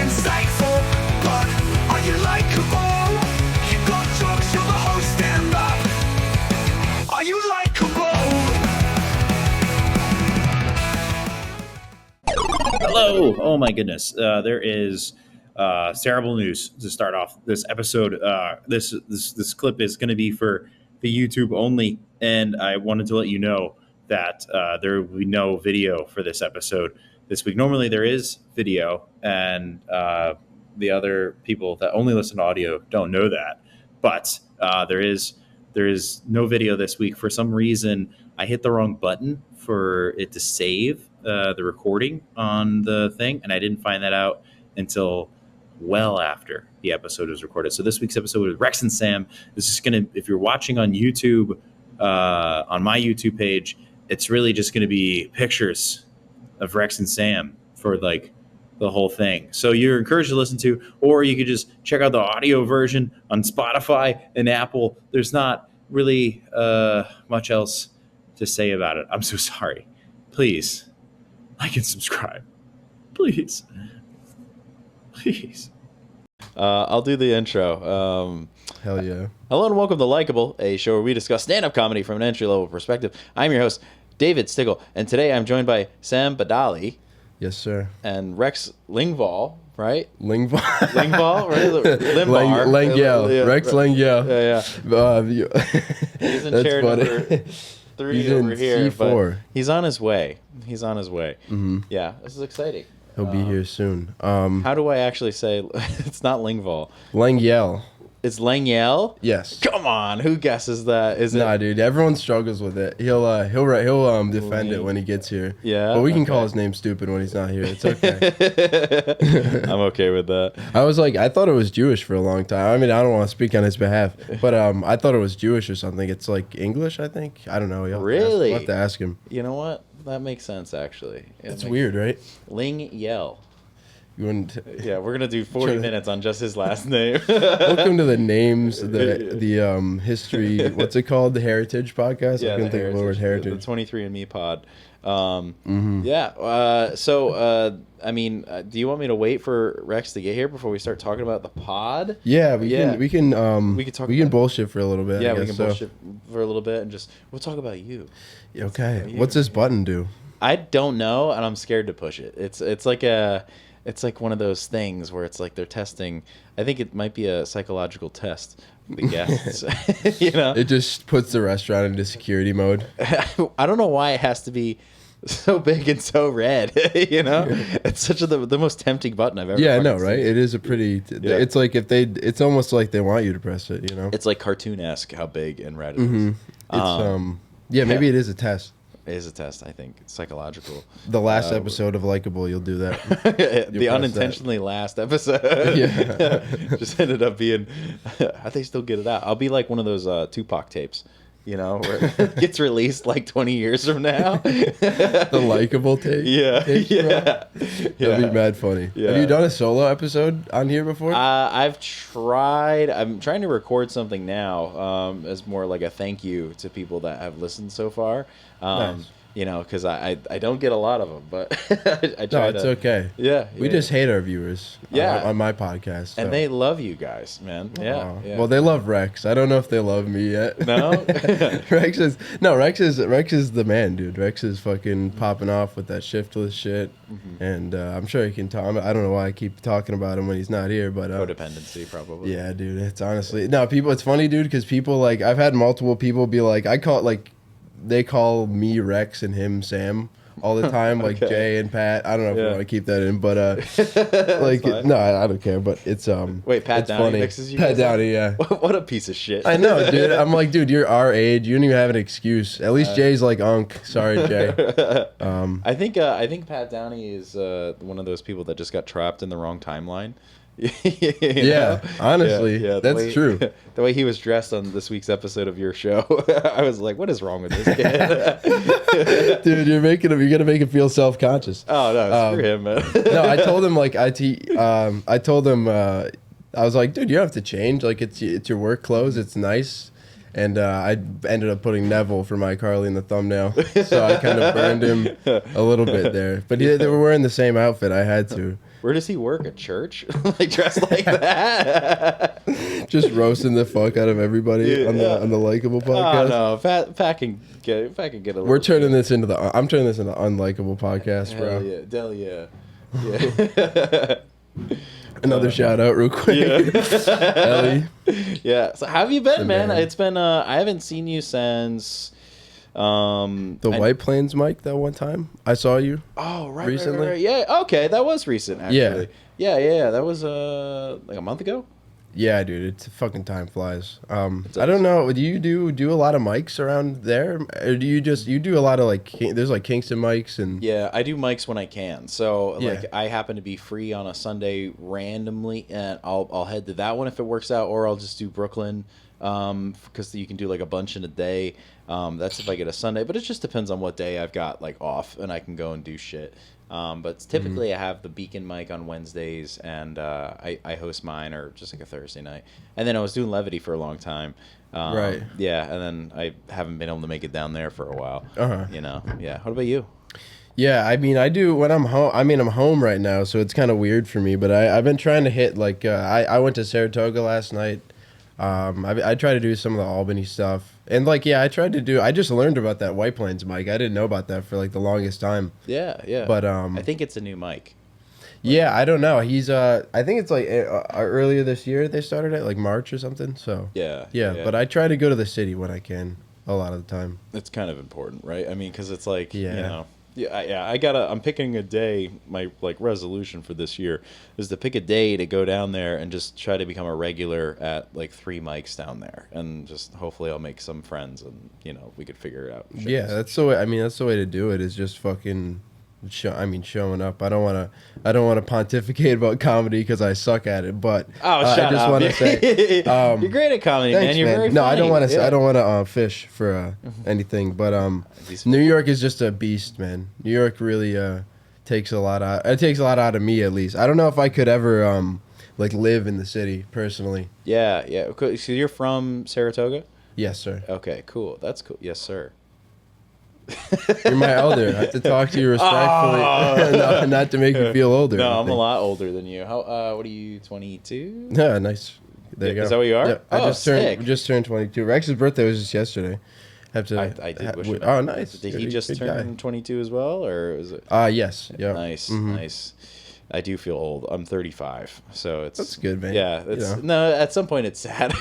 insightful, but are you likable? You got jokes, you're the host, stand up. Are you likable? Hello! Oh my goodness. There is terrible news to start off this episode. This clip is going to be for the YouTube only, and I wanted to let you know that there will be no video for this episode this week. Normally there is video, and the other people that only listen to audio don't know that. But there is no video this week. For some reason, I hit the wrong button for it to save the recording on the thing, and I didn't find that out until well after the episode was recorded. So this week's episode was Rex and Sam. This is gonna, if you're watching on YouTube, on my YouTube page, it's really just gonna be pictures of Rex and Sam for like the whole thing. So you're encouraged to listen to, or you could just check out the audio version on Spotify and Apple. There's not really much else to say about it. I'm so sorry. Please like and subscribe. Please. I'll do the intro. Hell yeah. Hello and welcome to Likeable, a show where we discuss stand-up comedy from an entry-level perspective. I'm your host, David Stickle, and today I'm joined by Sam Badali. Yes, sir. And Rex Lengyel, right? Lengyel. Lengyel, right? Lengyel. Yeah, Rex Lengyel. Yeah. He's in chair number 3 He's over in here, C4. but he's on his way. Mm-hmm. Yeah, this is exciting. He'll be here soon. How do I actually say it's not Lengyel? Lengyel. It's Lengyel? Yes. Come on, who guesses that? Is it? Nah, dude. Everyone struggles with it. He'll defend it when he gets here. Yeah. But we can call his name stupid when he's not here. It's okay. I'm okay with that. I thought it was Jewish for a long time. I mean, I don't want to speak on his behalf, but I thought it was Jewish or something. It's like English, I think. I don't know. Really? I'll have to ask him. You know what? That makes sense, actually. It's weird, right? Lengyel. You wouldn't. Yeah, we're gonna do 40 minutes on just his last name. Welcome to the names, the history. What's it called? The Heritage Podcast. Yeah, I couldn't think of the word heritage. The 23andMe pod. Yeah. I mean, do you want me to wait for Rex to get here before we start talking about the pod? Yeah, we can bullshit for a little bit. Yeah, we can bullshit for a little bit and we'll talk about you. Okay. What's this button do? I don't know, and I'm scared to push it. It's like one of those things where it's like they're testing. I think it might be a psychological test for the guests. You know, it just puts the restaurant into security mode. I don't know why it has to be so big and so red. You know, it's such the most tempting button I've ever. Yeah, I know, right? It is a pretty. Yeah. It's like it's almost like they want you to press it. You know, it's like cartoon-esque how big and red it is. Yeah, maybe it is a test. It is a test, I think. It's psychological. The last episode of Likable, you'll do that. The unintentionally last episode. Yeah. Just ended up being, how'd they still get it out? I'll be like one of those Tupac tapes, you know, where it gets released like 20 years from now. The Likable tape? Yeah. That'd be mad funny. Yeah. Have you done a solo episode on here before? I've tried. I'm trying to record something now as more like a thank you to people that have listened so far. Nice. You know, because I don't get a lot of them, but I try. No, it's okay. Yeah, we just hate our viewers. Yeah. On my podcast, so. And they love you guys, man. Yeah. Well, they love Rex. I don't know if they love me yet. No. Rex is the man, dude. Rex is fucking popping off with that shiftless shit, and I'm sure he can talk. I don't know why I keep talking about him when he's not here, but codependency probably. Yeah, dude. It's honestly people. It's funny, dude, because people like I've had multiple people be like, they call me Rex and him Sam all the time, like Okay. Jay and Pat. I don't know if you want to keep that in, but no, I don't care. But it's Wait, Pat it's Downey funny. mixes you. Pat guys Downey, up? yeah. What a piece of shit. I know, dude. I'm like, dude, you're our age. You don't even have an excuse. At least Jay's like Unk. Sorry, Jay. I think Pat Downey is one of those people that just got trapped in the wrong timeline. Yeah, honestly, that's true. The way he was dressed on this week's episode of your show, I was like, "What is wrong with this kid?" Dude, you're gonna make him feel self-conscious. Oh no, screw him, man. No, I told him I was like, dude, you don't have to change. Like, it's your work clothes. It's nice. And I ended up putting Neville for my Carly in the thumbnail. So I kind of burned him a little bit there. But they were wearing the same outfit. I had to. Where does he work? A church? Like dressed like that? Just roasting the fuck out of everybody on the Likable podcast. Oh no, Pat can get a little. I'm turning this into unlikable podcast, bro. Hell yeah, Del yeah. Another shout out real quick. Ellie. Yeah. So how have you been, man? man. It's been I haven't seen you since The White Plains mic that one time I saw you. Oh, right. Recently? Right. Yeah. Okay, that was recent actually. Yeah. Yeah. That was like a month ago. Yeah, dude, it's fucking time flies. I don't know. Do you do a lot of mics around there, or do you do a lot of like there's like Kingston mics and Yeah, I do mics when I can. So Yeah. like I happen to be free on a Sunday randomly, and I'll head to that one if it works out, or I'll just do Brooklyn, because you can do like a bunch in a day. That's if I get a Sunday, but it just depends on what day I've got like off, and I can go and do shit. But typically I have the Beacon mic on Wednesdays, and I host mine, or just like a Thursday night. And then I was doing Levity for a long time. Right. Yeah, and then I haven't been able to make it down there for a while. Uh-huh. You know. Yeah. What about you? Yeah, I mean, I do when I'm home. I mean, I'm home right now, so it's kind of weird for me. But I've been trying to hit like I went to Saratoga last night. I tried to do some of the Albany stuff, and like I tried to do. I just learned about that White Plains mic. I didn't know about that for like the longest time. Yeah. But I think it's a new mic. yeah, I don't know. He's I think it's like earlier this year they started it, like March or something. So Yeah. But I try to go to the city when I can a lot of the time. It's kind of important, right? I mean, because it's like, Yeah. you know, I'm picking a day. My like resolution for this year is to pick a day to go down there and just try to become a regular at like 3 mics down there, and just hopefully I'll make some friends, and you know we could figure it out. Yeah, that's the way. I mean, that's the way to do it. Is just fucking. Showing up. I don't want to pontificate about comedy because I suck at it. But Shut I just up. want to say You're great at comedy, thanks, man. You're very No, funny. I don't want to. Yeah. I don't want to fish for anything. But New York is just a beast, man. New York really takes a lot out. It takes a lot out of me, at least. I don't know if I could ever like live in the city personally. Yeah. Cool. So you're from Saratoga? Yes, sir. Okay, cool. That's cool. Yes, sir. You're my elder. I have to talk to you respectfully, not to make you feel older. No, I I'm a think. lot older than you. How? What are you? 22? Yeah, nice. There you go. Is that what you are? Yeah, Oh, I sick. just turned 22. Rex's birthday was just yesterday. Have to. I did wish it. Oh, nice. Did You're he a just good turn guy. 22 as well, or is it? Yes. Yeah. Nice, Mhm. nice. I do feel old. I'm 35, so it's That's good, man. Yeah, You it's know. no. At some point, it's sad.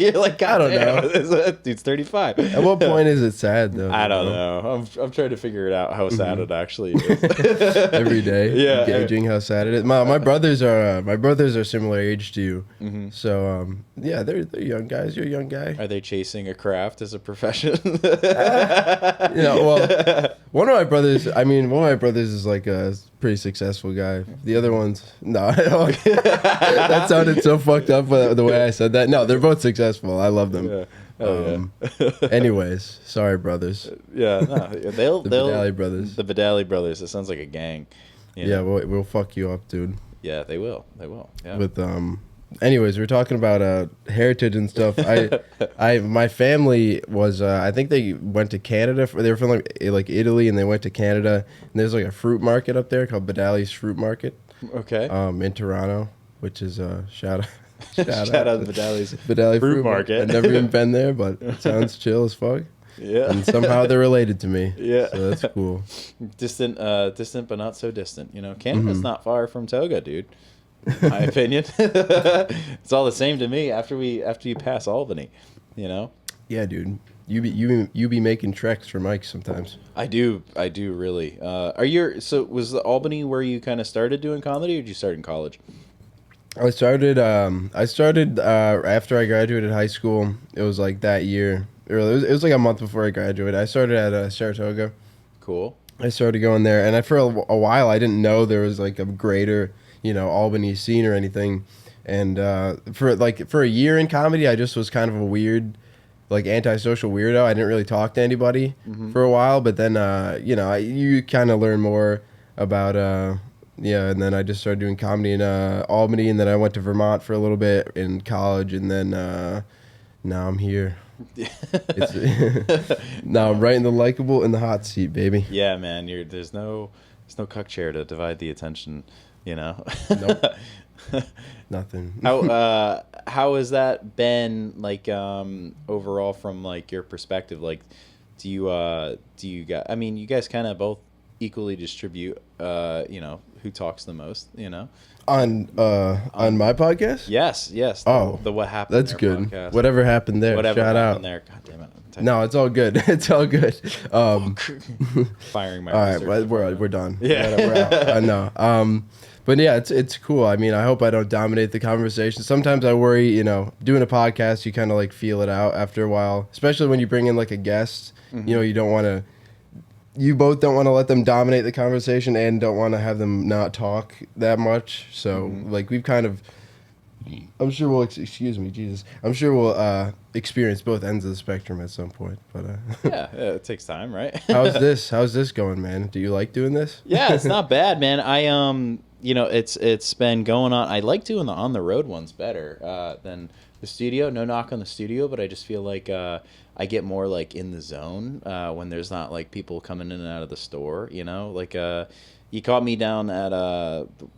You're like, God I don't damn, know. this dude's 35. At what point is it sad though? I don't know. I'm trying to figure it out how sad it actually is. Every day, Yeah. gauging how sad it is. My brothers are similar age to you, Mhm. so yeah, they're young guys. You're a young guy. Are they chasing a craft as a profession? You know, well, one of my brothers is like a pretty successful guy. The other one's no. That sounded so fucked up the way I said that. No, they're both successful. I love them. Yeah. Oh, Anyways, sorry, brothers. yeah. No, they'll Badali brothers. The Badali brothers. It sounds like a gang. You Yeah, know? we'll fuck you up, dude. Yeah, they will. They will. Yeah. With anyways, we're talking about heritage and stuff. My family was I think they went to Canada. They were from like Italy, and they went to Canada. And there's like a fruit market up there called Badali's Fruit Market. Okay. In Toronto, which is shout out. Shout out to Badali's Badali Fruit Market. I've never even been there, but it sounds chill as fuck. Yeah. And somehow they're related to me. Yeah. So that's cool. Distant, but not so distant. You know, Canada's not far from Toga, dude. In my opinion, it's all the same to me. After you pass Albany, you know. Yeah, dude. You be making treks for Mike sometimes. I do really. So was the Albany where you kind of started doing comedy, or did you start in college? I started after I graduated high school. It was like that year. It was like a month before I graduated. I started at Saratoga. Cool. I started going there, and for a while I didn't know there was like a greater, Albany scene or anything. And for a year in comedy, I just was kind of a weird, like antisocial weirdo. I didn't really talk to anybody for a while, but then you kind of learn more about and then I just started doing comedy in Albany, and then I went to Vermont for a little bit in college, and then now I'm here. Now I'm right in the Likable in the hot seat, baby. Yeah, man. There's no cuck chair to divide the attention. You know. Nope. Nothing. How has that been like overall from like your perspective? Like, do you guys? I mean, you guys kind of both equally distribute. Who talks the most? On my podcast. Yes. The what happened. That's there good. podcast. Whatever happened there. Whatever Shout happened out. there. God damn it. No, it's all good. It's all good. Firing my. All right, research we're done. Yeah. We're out. I know. But yeah, it's cool. I mean, I hope I don't dominate the conversation. Sometimes I worry, doing a podcast, you kind of like feel it out after a while, especially when you bring in like a guest. Mm-hmm. You both don't want to let them dominate the conversation and don't want to have them not talk that much. So like we've kind of, I'm sure we'll, excuse me, Jesus. I'm sure we'll experience both ends of the spectrum at some point. But yeah, it takes time, right? How's this going, man? Do you like doing this? Yeah, it's not bad, man. It's been going on. I like doing the on the road ones better than the studio. No knock on the studio, but I just feel like I get more like in the zone when there's not like people coming in and out of the store. Like you caught me down at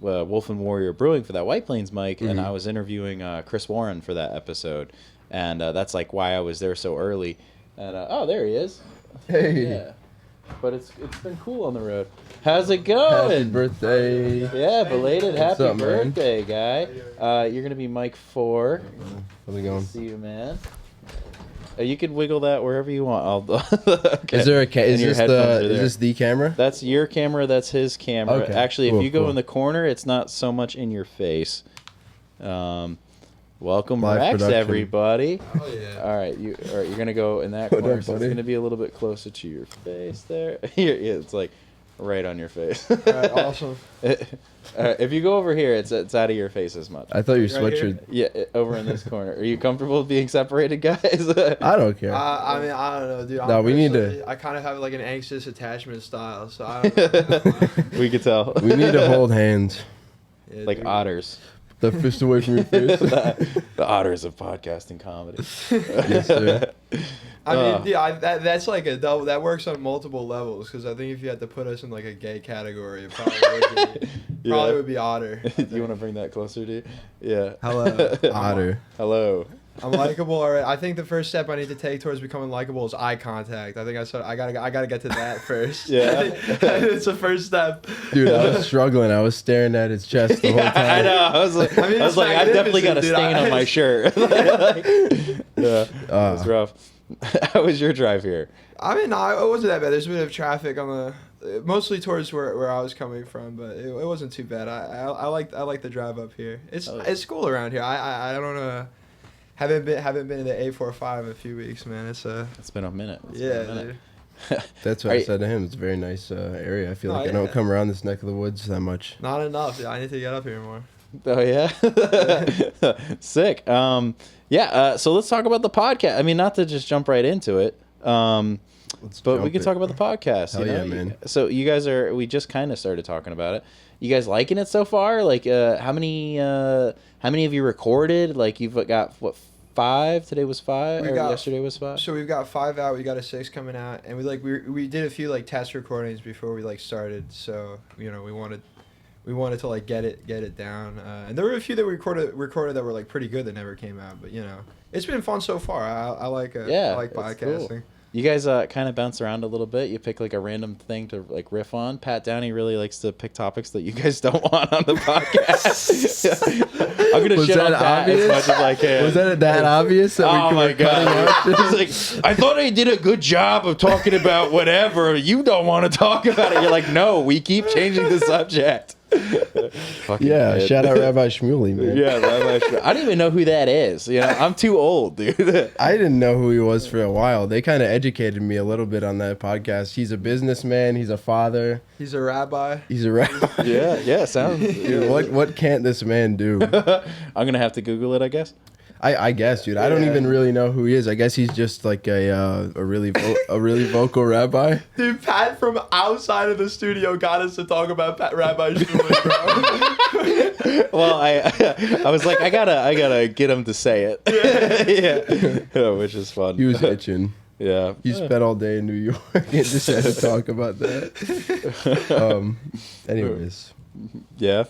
Wolf and Warrior Brewing for that White Plains mic, and I was interviewing Chris Warren for that episode, and that's like why I was there so early. And oh, there he is. Hey. Yeah. But it's been cool on the road. How's it going? Happy birthday. Yeah, belated happy up, man? birthday, guy. You're gonna be Mike 4. How's it going? See you, man. You can wiggle that wherever you want. Okay. Is there a And your headphones are there. is this the camera? That's your camera. That's his camera. Okay, Actually, cool, if you go cool. in the corner, it's not so much in your face. Welcome, Live Rex, production. everybody. Oh yeah. All right, you're gonna go in that What corner, up, so it's buddy? gonna be a little bit closer to your face there. Yeah, it's like right on your face. All right, awesome. If you go over here, it's out of your face as much. I thought your Right here? sweatshirt. Yeah, over in this corner. Are you comfortable with being separated, guys? I don't care. I mean, I don't know, dude. No, we need to- personally- I kind of have like an anxious attachment style, so I don't know. We could tell. We need to hold hands. Yeah, Like dude. otters. The fist away from your face. The otters of podcasting comedy. Yes, sir. I mean, yeah, that's like a double. That works on multiple levels because I think if you had to put us in like a gay category, it probably Yeah. would be otter. Do you want to bring that closer to you? Yeah. Hello. Otter. Hello. I'm likable already. I think the first step I need to take towards becoming likable is eye contact. I think I gotta get to that first. Yeah. It's the first step. Dude, I was struggling. I was staring at his chest the whole Yeah, time. I know. I was like, I mean, it's I've definitely got a magnificent, dude. stain on my shirt. Yeah, it's rough. How was your drive here? I mean, it wasn't that bad. There's a bit of traffic on the, mostly towards where I was coming from, but it wasn't too bad. I like the drive up here. It's cool around here. I don't know. Haven't been in the 845 in a few weeks, man. It's It's been a minute. yeah, dude. That's what Are I you- said to him. It's a very nice area. I feel Oh, like I don't yeah. come around this neck of the woods that much. Not enough. Dude. I need to get up here more. Oh yeah, sick. So let's talk about the podcast. I mean, not to just jump right into it, Let's but we jump can it. talk about the podcast. Hell you know? yeah, man. So you guys we just kind of started talking about it. You guys liking it so far? Like, how many have you recorded? Like, you've got what, 5? Today was 5, or yesterday was 5. So we've got 5 out. We got a 6 coming out, and we did a few like test recordings before we started. So we wanted to like get it down. And there were a few that we recorded that were like pretty good that never came out. But it's been fun so far. I like That's podcasting. cool. You guys kind of bounce around a little bit. You pick like a random thing to like riff on. Pat Downey really likes to pick topics that you guys don't want on the podcast. I'm gonna Was shit on that Pat obvious? as much as I can. Was that obvious? That Oh we my were cutting out shit? god! He's like, I thought I did a good job of talking about whatever. You don't want to talk about it. You're like, no, we keep changing the subject. Fucking Yeah, kid. shout out Rabbi Shmuley, man. Yeah, I don't even know who that is. I'm too old, dude. I didn't know who he was for a while. They kind of educated me a little bit on that podcast. He's a businessman. He's a father. He's a rabbi. He's a rabbi. Yeah, sounds. Dude, what can't this man do? I'm gonna have to Google it, I guess. I guess, dude. I don't even really know who he is. I guess he's just like a really vocal rabbi. Dude, Pat from outside of the studio got us to talk about Rabbi Shmuley, bro. Well, I was like, I gotta get him to say it. Yeah, which is fun. He was itching. Yeah. He spent all day in New York and just had to talk about that. Anyways, Yeah.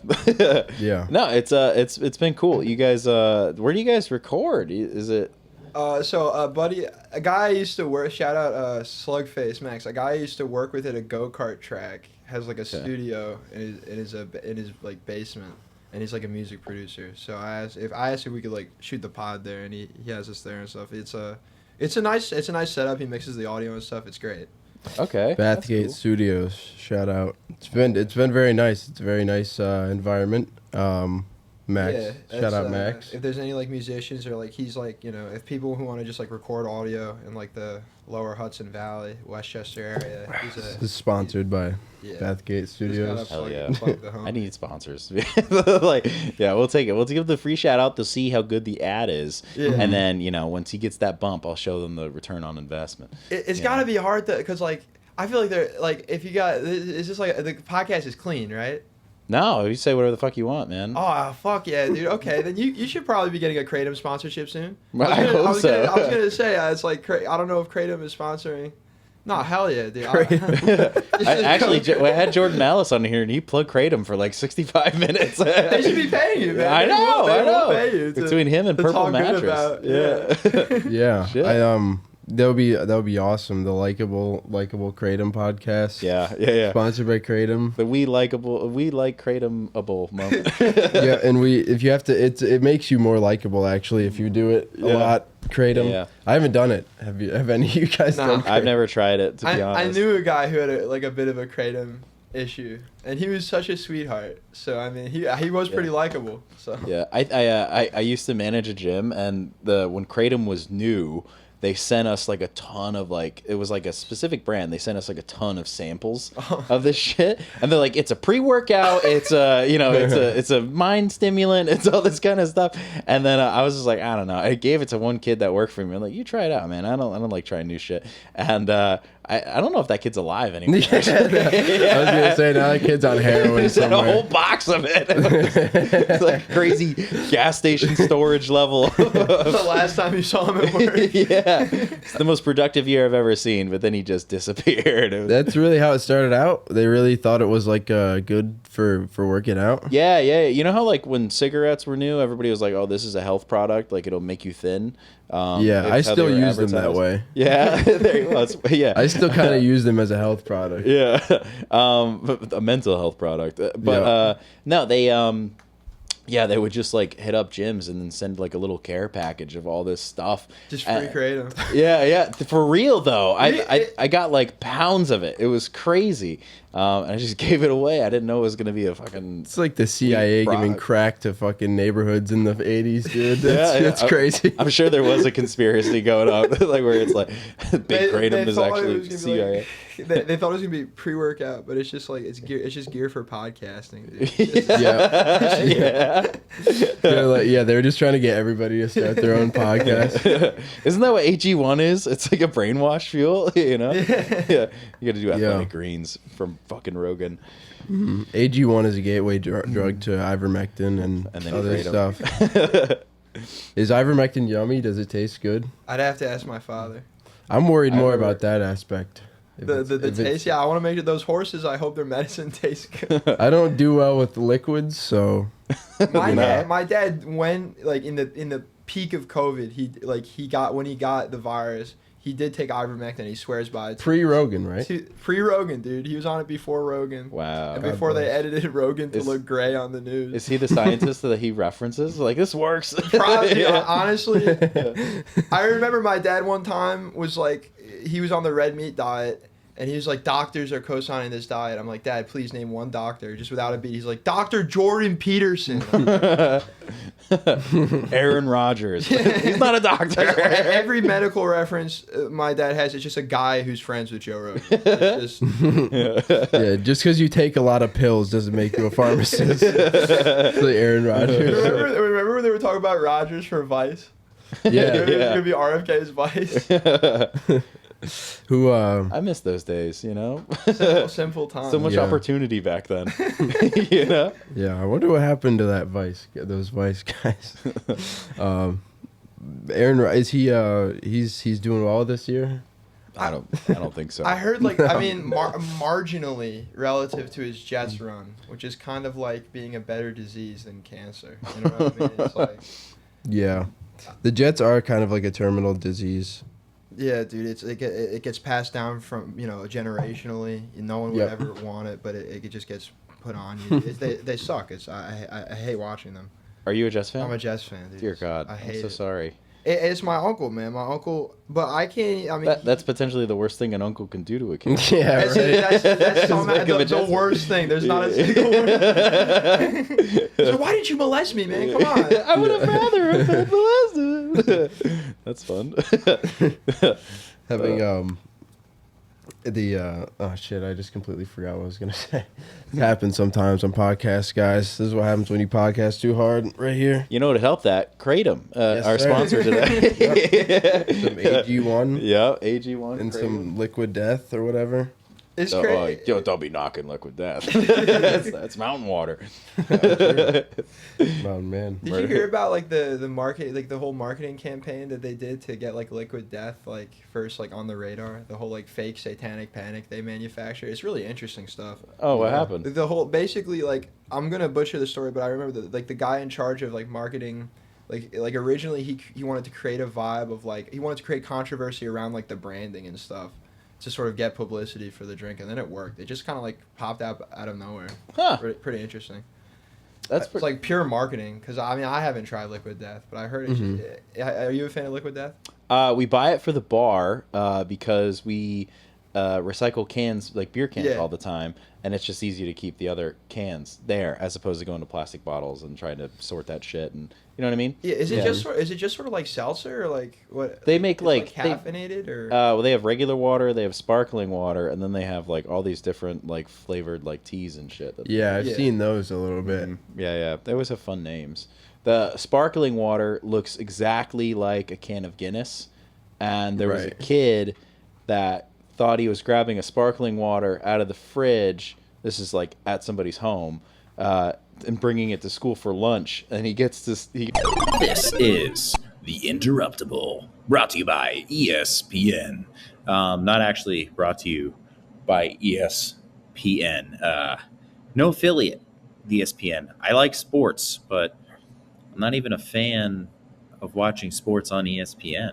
Yeah. No, it's been cool. You guys, where do you guys record? Is it? Buddy, a guy I used to work. Shout out, Slugface Max. A guy I used to work with at a go-kart track has like a studio in his like basement, and he's like a music producer. So I asked if we could like shoot the pod there, and he has us there and stuff. It's a nice setup. He mixes the audio and stuff. It's great. Okay. That's Bathgate cool. Studios. Shout out. It's been very nice. It's a very nice environment. Max. Yeah, Shout out Max. If there's any like musicians or like he's like, you know, if people who want to just like record audio in like the lower Hudson Valley, Westchester area, This is sponsored by Bathgate Studios. Hell yeah. Plug the home. I need sponsors. Like, yeah, we'll take it. We'll give the free shout out to see how good the ad is. Yeah. And then, you know, once he gets that bump, I'll show them the return on investment. It's got to be hard to, because like I feel like they're like, if you got, it's just like the podcast is clean, right? No, you say whatever the fuck you want, man. Oh fuck yeah, dude. Okay, then you should probably be getting a Kratom sponsorship soon. I hope so. I was gonna say it's like I don't know if Kratom is sponsoring. No, hell yeah, dude. I had Jordan Ellis on here, and he plugged Kratom for like 65 minutes. They should be paying you, man. I know. They will pay you Between him and to Purple talk good Mattress. about, Yeah. Yeah. Shit. That would be awesome. The Likable Kratom podcast. Yeah. Sponsored by Kratom. The we like Kratom-able moment. Yeah, and if you have to, it makes you more likable actually if you do it a lot. Kratom. Yeah. I haven't done it. Have any of you guys Nah. done? I've never tried it, to be honest. I knew a guy who had a bit of a Kratom issue, and he was such a sweetheart. So I mean, he was pretty likable. So Yeah, I used to manage a gym, and when Kratom was new, they sent us like a ton of it was like a specific brand. They sent us like a ton of samples of this shit, and they're like, it's a pre-workout, it's a mind stimulant, it's all this kind of stuff. And then I was just like, I don't know. I gave it to one kid that worked for me. I'm like, you try it out, man. I don't like trying new shit. And I don't know if that kid's alive anymore. I was gonna say now that kid's on heroin They sent a somewhere. whole box of it. It's like crazy gas station storage level. the last time you saw him at work. Yeah, it's the most productive year I've ever seen. But then he just disappeared. That's really how it started out. They really thought it was like good for working out. Yeah. You know how like when cigarettes were new, everybody was like, "Oh, this is a health product. Like it'll make you thin." Yeah, I that's how still they were use them that advertised. way. Yeah, there you go. Yeah, I still kind of use them as a health product. yeah, but a mental health product. But no, they would just like hit up gyms and then send like a little care package of all this stuff. Just free Kratom. Yeah, for real though. Really? I got like pounds of it. It was crazy. And I just gave it away. I didn't know it was gonna be a fucking. It's like the CIA giving product. crack to fucking neighborhoods in the 80s, dude. Yeah, That's crazy. I'm sure there was a conspiracy going on, like where it's like Big Kratom They is thought it actually was gonna be CIA. they thought it was gonna be pre-workout, but it's just like it's just gear for podcasting. Dude. It's just- Yeah. They were just trying to get everybody to start their own podcast. Isn't that what AG1 is? It's like a brainwash fuel, you know? Yeah. You got to do athletic Yeah. greens from fucking Rogan. AG1 is a gateway drug to ivermectin and then other Kratom. stuff. Is ivermectin yummy? Does it taste good? I'd have to ask my father. I'm worried more remember- about that aspect. If The it's- taste, yeah. I want to make it those horses. I hope their medicine tastes good. I don't do well with liquids, so My dad went like in the peak of COVID. He got the virus. He did take ivermectin. He swears by it. pre-Rogan, right? Pre-Rogan, dude. He was on it before Rogan. Wow. And before they bless. edited Rogan to Is- look gray on the news. Is he the scientist that he references? Like, this works. Probably, Yeah. honestly, I remember my dad one time was like, he was on the red meat diet, and he was like, doctors are co-signing this diet. I'm like, Dad, please name one doctor, just without a beat. He's like, Dr. Jordan Peterson. Aaron Rodgers. He's not a doctor. Every medical reference my dad has, it's just a guy who's friends with Joe Rogan. It's just, Yeah, just because you take a lot of pills doesn't make you a pharmacist. It's like Aaron Rodgers. remember when they were talking about Rodgers for Vice? Yeah, It was going to be RFK's Vice. who I miss those days, you know? Simple time. So much Yeah. opportunity back then. You know? Yeah, I wonder what happened to those Vice guys. Aaron, is he? He's doing well this year. I don't think so. I heard like I mean marginally relative to his Jets run, which is kind of like being a better disease than cancer. You know what I mean? It's like Yeah, the Jets are kind of like a terminal disease. yeah, dude. It gets passed down from generationally. No one would Yep. ever want it, but it just gets put on you. They suck. I hate watching them. Are you a Jets fan? I'm a Jets fan, dude. Dear God, I I'm hate so it. sorry. It's my uncle, man. My uncle, but I can't. I mean, That's potentially the worst thing an uncle can do to a kid. Yeah, That's, right. that's Make him a the Jets fan. worst thing. There's not a single worst. So why didn't you molest me, man? Come on. I would have rather have been molested. That's fun. Having oh shit, I just completely forgot what I was gonna say. It happens sometimes on podcasts, guys. This is what happens when you podcast too hard right here. You know, to help that, Kratom, Yes, our sir. sponsor today. Some AG1 Yeah, AG1. and Kratom. some Liquid Death or whatever. It's Oh, crazy. yo, don't be knocking Liquid Death. that's mountain water. Oh man. Did you hear about like the market, like the whole marketing campaign that they did to get like Liquid Death like first like on the radar? The whole like fake satanic panic they manufacture. It's really interesting stuff. Oh, what happened? The whole basically like I'm gonna butcher the story, but I remember the guy in charge of like marketing, like originally he wanted to create a vibe of like he wanted to create controversy around like the branding and stuff to sort of get publicity for the drink, and then it worked. It just kind of like popped out of nowhere. Huh. Pretty interesting. That's It's like pure marketing because I mean I haven't tried Liquid Death, but I heard it. Are you a fan of Liquid Death? We buy it for the bar because we recycle cans, like beer cans, Yeah. all the time, and it's just easy to keep the other cans there as opposed to going to plastic bottles and trying to sort that shit. And you know what I mean? Yeah. Is it Yeah. just sort of like seltzer or like what? They make It's, like caffeinated or well, they have regular water, they have sparkling water, and then they have like all these different like flavored like teas and shit. Yeah, I've Yeah. seen those a little bit. Yeah. They always have fun names. The sparkling water looks exactly like a can of Guinness, and there was a Right. kid that thought he was grabbing a sparkling water out of the fridge. This is like at somebody's home, and bringing it to school for lunch, and he gets this. This is The Interruptible, brought to you by ESPN. Not actually brought to you by ESPN. No affiliate, with ESPN. I like sports, but I'm not even a fan of watching sports on ESPN,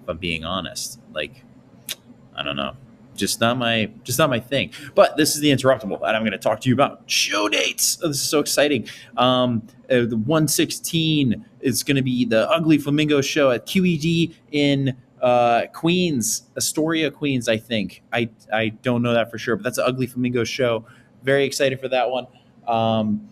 if I'm being honest. Like, I don't know. Just not my thing. But this is The Interruptible, and I'm going to talk to you about show dates. Oh, this is so exciting. The 116 is going to be the Ugly Flamingo show at QED in Queens, Astoria, Queens, I think. I don't know that for sure, but that's an Ugly Flamingo show. Very excited for that one. On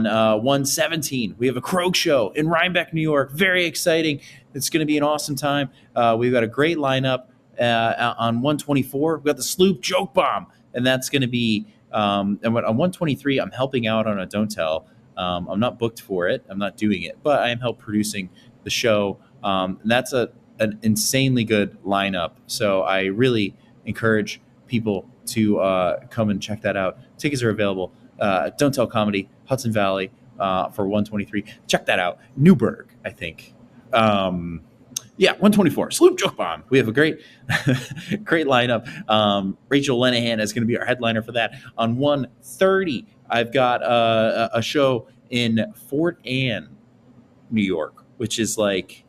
117, we have a Krog show in Rhinebeck, New York. Very exciting. It's going to be an awesome time. We've got a great lineup. On 124, we've got the Sloop Joke Bomb, and that's going to be and on 123, I'm helping out on a Don't Tell. I'm not booked for it. I'm not doing it, but I am help producing the show. And that's an insanely good lineup. So I really encourage people to come and check that out. Tickets are available. Don't Tell Comedy, Hudson Valley for 123. Check that out. Newburgh, I think. Yeah, 124, Sloop Joke Bomb. We have a great lineup. Rachel Lenahan is going to be our headliner for that. On 130, I've got a show in Fort Anne, New York, which is like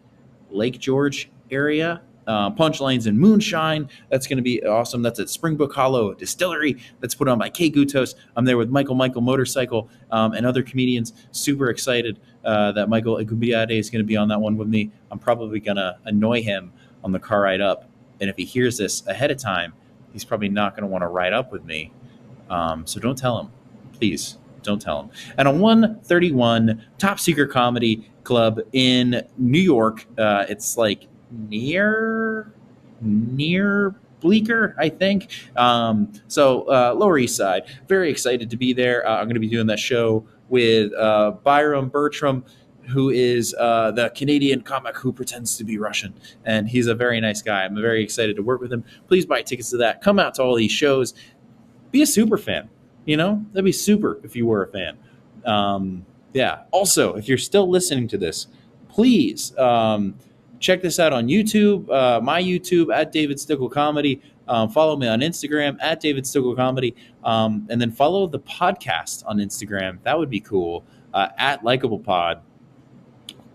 Lake George area. Punchlines and Moonshine. That's going to be awesome. That's at Springbrook Hollow Distillery. That's put on by Kay Gutos. I'm there with Michael Motorcycle and other comedians. Super excited that Michael Igubiade is going to be on that one with me. I'm probably going to annoy him on the car ride up. And if he hears this ahead of time, he's probably not going to want to ride up with me. So don't tell him. Please, don't tell him. And on 131, Top Secret Comedy Club in New York. It's like near Bleecker, I think. So Lower East Side. Very excited to be there. I'm going to be doing that show with Byram Bertram, who is the Canadian comic who pretends to be Russian. And he's a very nice guy. I'm very excited to work with him. Please buy tickets to that. Come out to all these shows. Be a super fan. You know, that'd be super if you were a fan. Yeah. Also, if you're still listening to this, please check this out on YouTube, my YouTube at David Stickle Comedy. Follow me on Instagram at David Stickle Comedy. And then follow the podcast on Instagram. That would be cool. At Likeable Pod.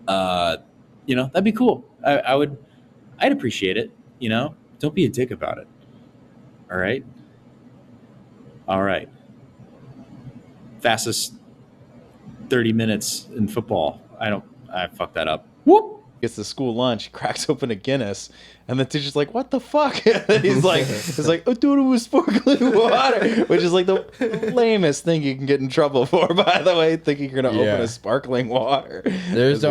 That'd be cool. I'd appreciate it. Don't be a dick about it. All right. All right. Fastest 30 minutes in football. I fucked that up. Whoop. Gets to school lunch, cracks open a Guinness, and the teacher's like, "What the fuck?" And he's like, "I thought it was sparkling water," which is like the lamest thing you can get in trouble for. By the way, thinking you're gonna open a sparkling water. There's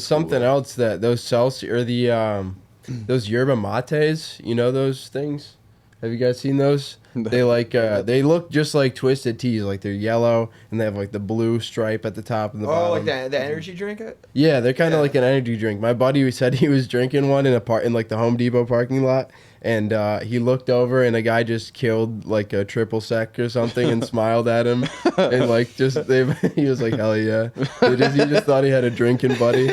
something else that those Celsius or those yerba mates. You know those things? Have you guys seen those? They they look just like Twisted Teas, like they're yellow and they have like the blue stripe at the top and the bottom. Oh, like the energy drink? Yeah, they're kind of like an energy drink. My buddy said he was drinking one in like the Home Depot parking lot, and he looked over and a guy just killed like a triple sec or something and smiled at him, and like he was like, hell yeah. He just thought he had a drinking buddy.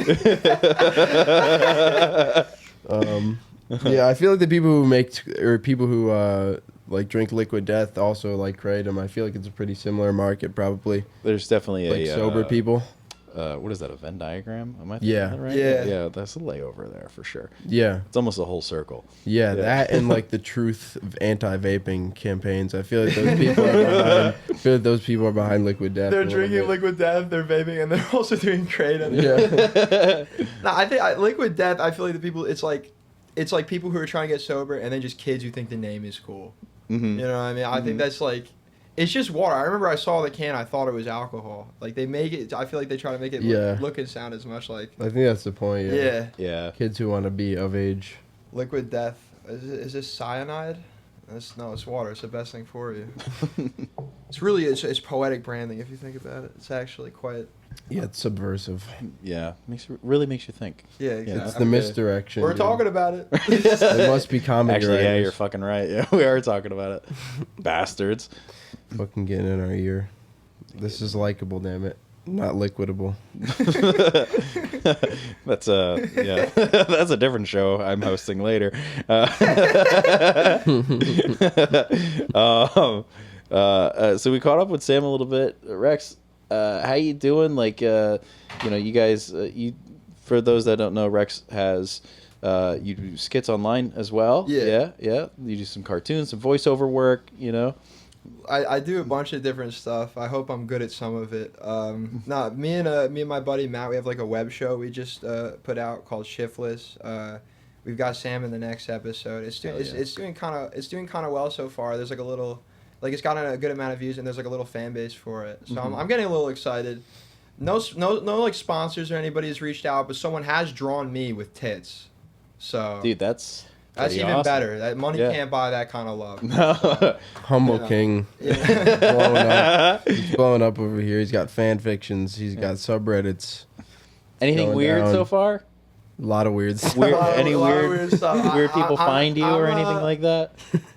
Yeah, I feel like the people who like drink Liquid Death also like Kratom. I feel like it's a pretty similar market probably. There's definitely like sober people. What is that, a Venn diagram? Am I Yeah. thinking that right? Yeah. Yeah, that's a layover there for sure. Yeah. It's almost a whole circle. Yeah, that and like the truth of anti-vaping campaigns. I feel like those people are behind Liquid Death. They're drinking Liquid Death, they're vaping, and they're also doing Kratom. Yeah. No, I think Liquid Death, I feel like the people, it's like people who are trying to get sober and then just kids who think the name is cool. Mm-hmm. You know what I mean? I think that's like, it's just water. I remember I saw the can, I thought it was alcohol. Like they make it, I feel like they try to make it look and sound as much like. I think that's the point. Yeah. Yeah. Kids who want to be of age. Liquid Death. Is this cyanide? No, it's water. It's the best thing for you. It's poetic branding if you think about it. It's actually quite. Yeah, it's subversive. Yeah. Really makes you think. Yeah, exactly. It's the misdirection. We're dude. talking about it. It must be comedy. Actually, yeah, writers you're fucking right. Yeah, we are talking about it. Bastards. fucking getting in our ear. This is likable, damn it. Not liquidable. That's that's a different show I'm hosting later. So we caught up with Sam a little bit. Rex, how you doing? Like, you guys, for those that don't know, Rex has you do skits online as well. Yeah. You do some cartoons, some voiceover work. I do a bunch of different stuff. I hope I'm good at some of it. Me and my buddy Matt, we have like a web show we just put out called Shiftless. We've got Sam in the next episode. It's doing kind of well so far. There's like a little, like it's gotten a good amount of views and there's like a little fan base for it. So I'm getting a little excited. No like sponsors or anybody has reached out, but someone has drawn me with tits. So Dude, that's even awesome. better. That money can't buy that kind of love. No. Humble king. Yeah. Blowing up. He's blowing up over here. He's got fan fictions. He's got subreddits. Anything Going weird down. so far? A lot of weird stuff. Any A lot of weird stuff. weird people find you or anything like that?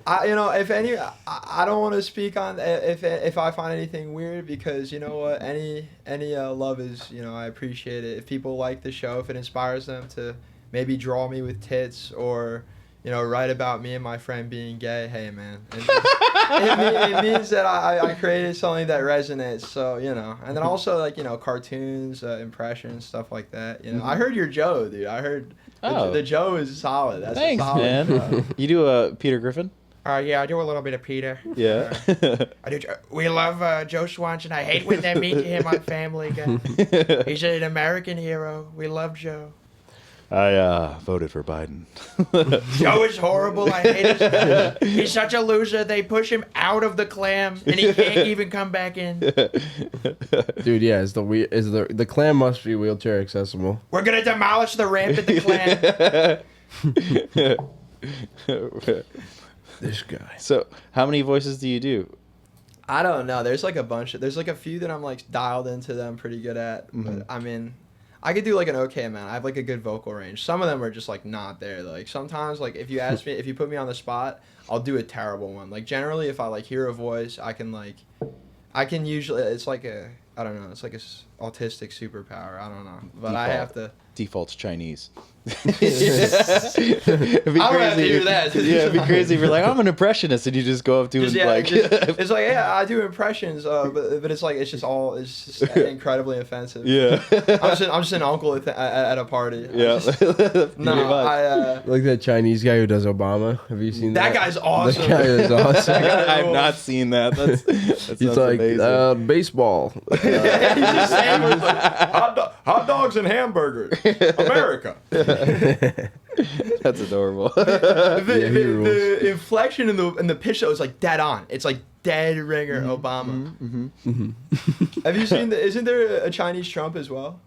I don't want to speak on if I find anything weird, because you know what, any love is, I appreciate it. If people like the show, if it inspires them to maybe draw me with tits or write about me and my friend being gay, hey man, it means that I created something that resonates. So and then also like cartoons, impressions, stuff like that. I heard your Joe, dude. I heard the Joe is solid. That's Thanks, a solid man. Joe. You do a Peter Griffin? Yeah, I do a little bit of Peter. Yeah. I do. We love Joe Swanson. I hate when they meet him on Family Guy. He's an American hero. We love Joe. I voted for Biden. Joe is horrible. I hate his guts. He's such a loser. They push him out of the clam, and he can't even come back in. Dude, yeah, the clam must be wheelchair accessible. We're gonna demolish the ramp at the clam. This guy. So, how many voices do you do? I don't know. There's like a bunch. There's like a few that I'm like dialed into that I'm pretty good at. But I mean, I could do like an okay amount. I have like a good vocal range. Some of them are just like not there. Like sometimes, like if you put me on the spot, I'll do a terrible one. Like generally, if I like hear a voice, I can usually, it's like I don't know. It's like autistic superpower. I don't know, but I Default. have to. Default's Chinese. I don't have to do that. Yeah, it'd be crazy if you're like, I'm an impressionist, and you just go up doing Just, yeah, like. it's like, yeah, I do impressions, but it's like it's just incredibly offensive. Yeah. I'm just an uncle at a party. Yeah. No, Like that Chinese guy who does Obama. Have you seen that? that guy's awesome. That guy is awesome. I've not seen that. That He's sounds like amazing. baseball. He's just saying words like, hot dogs and hamburgers, America. That's adorable. The inflection and the pitch though is like dead on. It's like dead ringer Obama. Have you seen isn't there a Chinese Trump as well?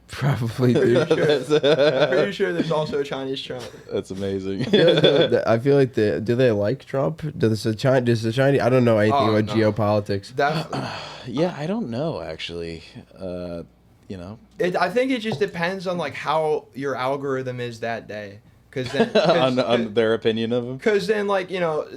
Probably. I'm Dude. pretty sure there's also a Chinese Trump. That's amazing. I feel like do they like Trump? Does the Chinese? I don't know anything Oh, about no. geopolitics. Yeah, I don't know actually. I think it just depends on like how your algorithm is that day. Cause then, on their opinion of him. Because then, like, you know,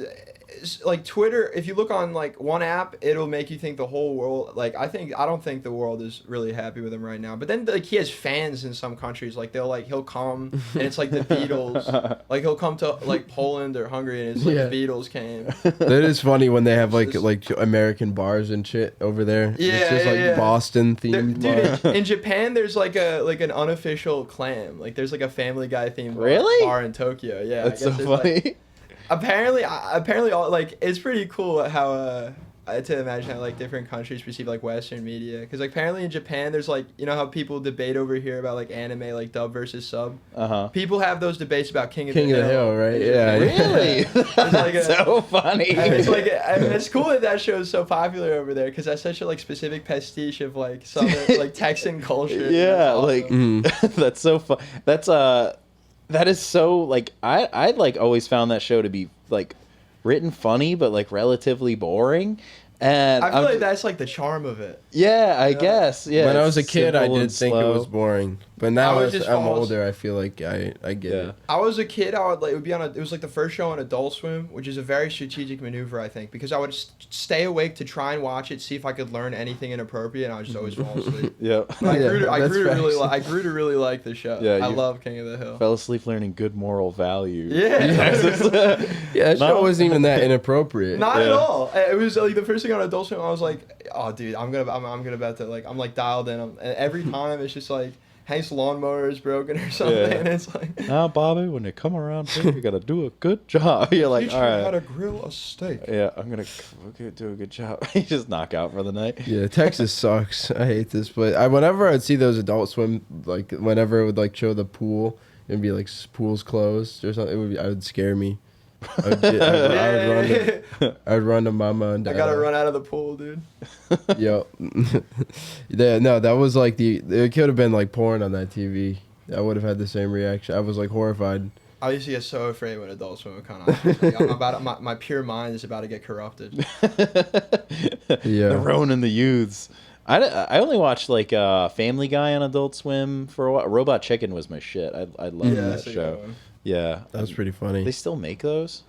like Twitter, if you look on like one app, it'll make you think the whole world. Like, I don't think the world is really happy with him right now. But then, like, he has fans in some countries. Like, he'll come and it's like the Beatles. Like, he'll come to like Poland or Hungary and it's like the Beatles came. That is funny when they have like American bars and shit over there. Yeah, it's just like Boston themed. Dude, in Japan, there's like an unofficial clan. Like, there's like a Family Guy themed bar in Tokyo. Yeah, That's so it's funny. like, apparently, all like it's pretty cool how to imagine how like different countries perceive like Western media. Because like apparently in Japan, there's like you know how people debate over here about like anime like dub versus sub. People have those debates about King of the Hill, right? Yeah. Really? It's like so funny. And it's like it's cool that show's so popular over there because that's such a like specific pastiche of like southern like Texan culture. Yeah, That's awesome. like that's so fun. That is so like I like always found that show to be like written funny but like relatively boring. And I feel like that's like the charm of it. Yeah, I guess. Yeah. When I was a kid, I simple did and think it slow. was boring, but now I as just I'm falls- older, I feel like I get it. I was a kid. I would like it would be it was like the first show on Adult Swim, which is a very strategic maneuver, I think, because I would stay awake to try and watch it, see if I could learn anything inappropriate, and I would just always fall asleep. Yeah. But I grew to facts. really like the show. Yeah, I you love King of the Hill. Fell asleep learning good moral values. Yeah. Yeah, that show wasn't even that inappropriate. Not at all. It was like the first thing on Adult Swim. I was like, oh, dude, I'm gonna about to like I'm like dialed in. And every time it's just like Hank's lawnmower is broken or something, and it's like. Now, Bobby, when they come around here, you gotta do a good job. You're like, Teach all me right. how to grill a steak. Yeah, I'm gonna do a good job. You just knock out for the night. Yeah, Texas sucks. I hate this, but whenever I'd see those Adult Swim, like whenever it would like show the pool, it'd be like pool's closed or something. It would scare me. I'd run to mama and I gotta run out of the pool, dude. Yo, yeah, no, that was like it could have been like porn on that TV. I would have had the same reaction. I was like horrified. I used to get so afraid when Adult Swim would come on. Like, I'm about my pure mind is about to get corrupted. Yeah, The Ronin the Youths. I only watched like Family Guy on Adult Swim for a while. Robot Chicken was my shit. I love that that's a good show. one. Yeah, that was pretty funny. They still make those?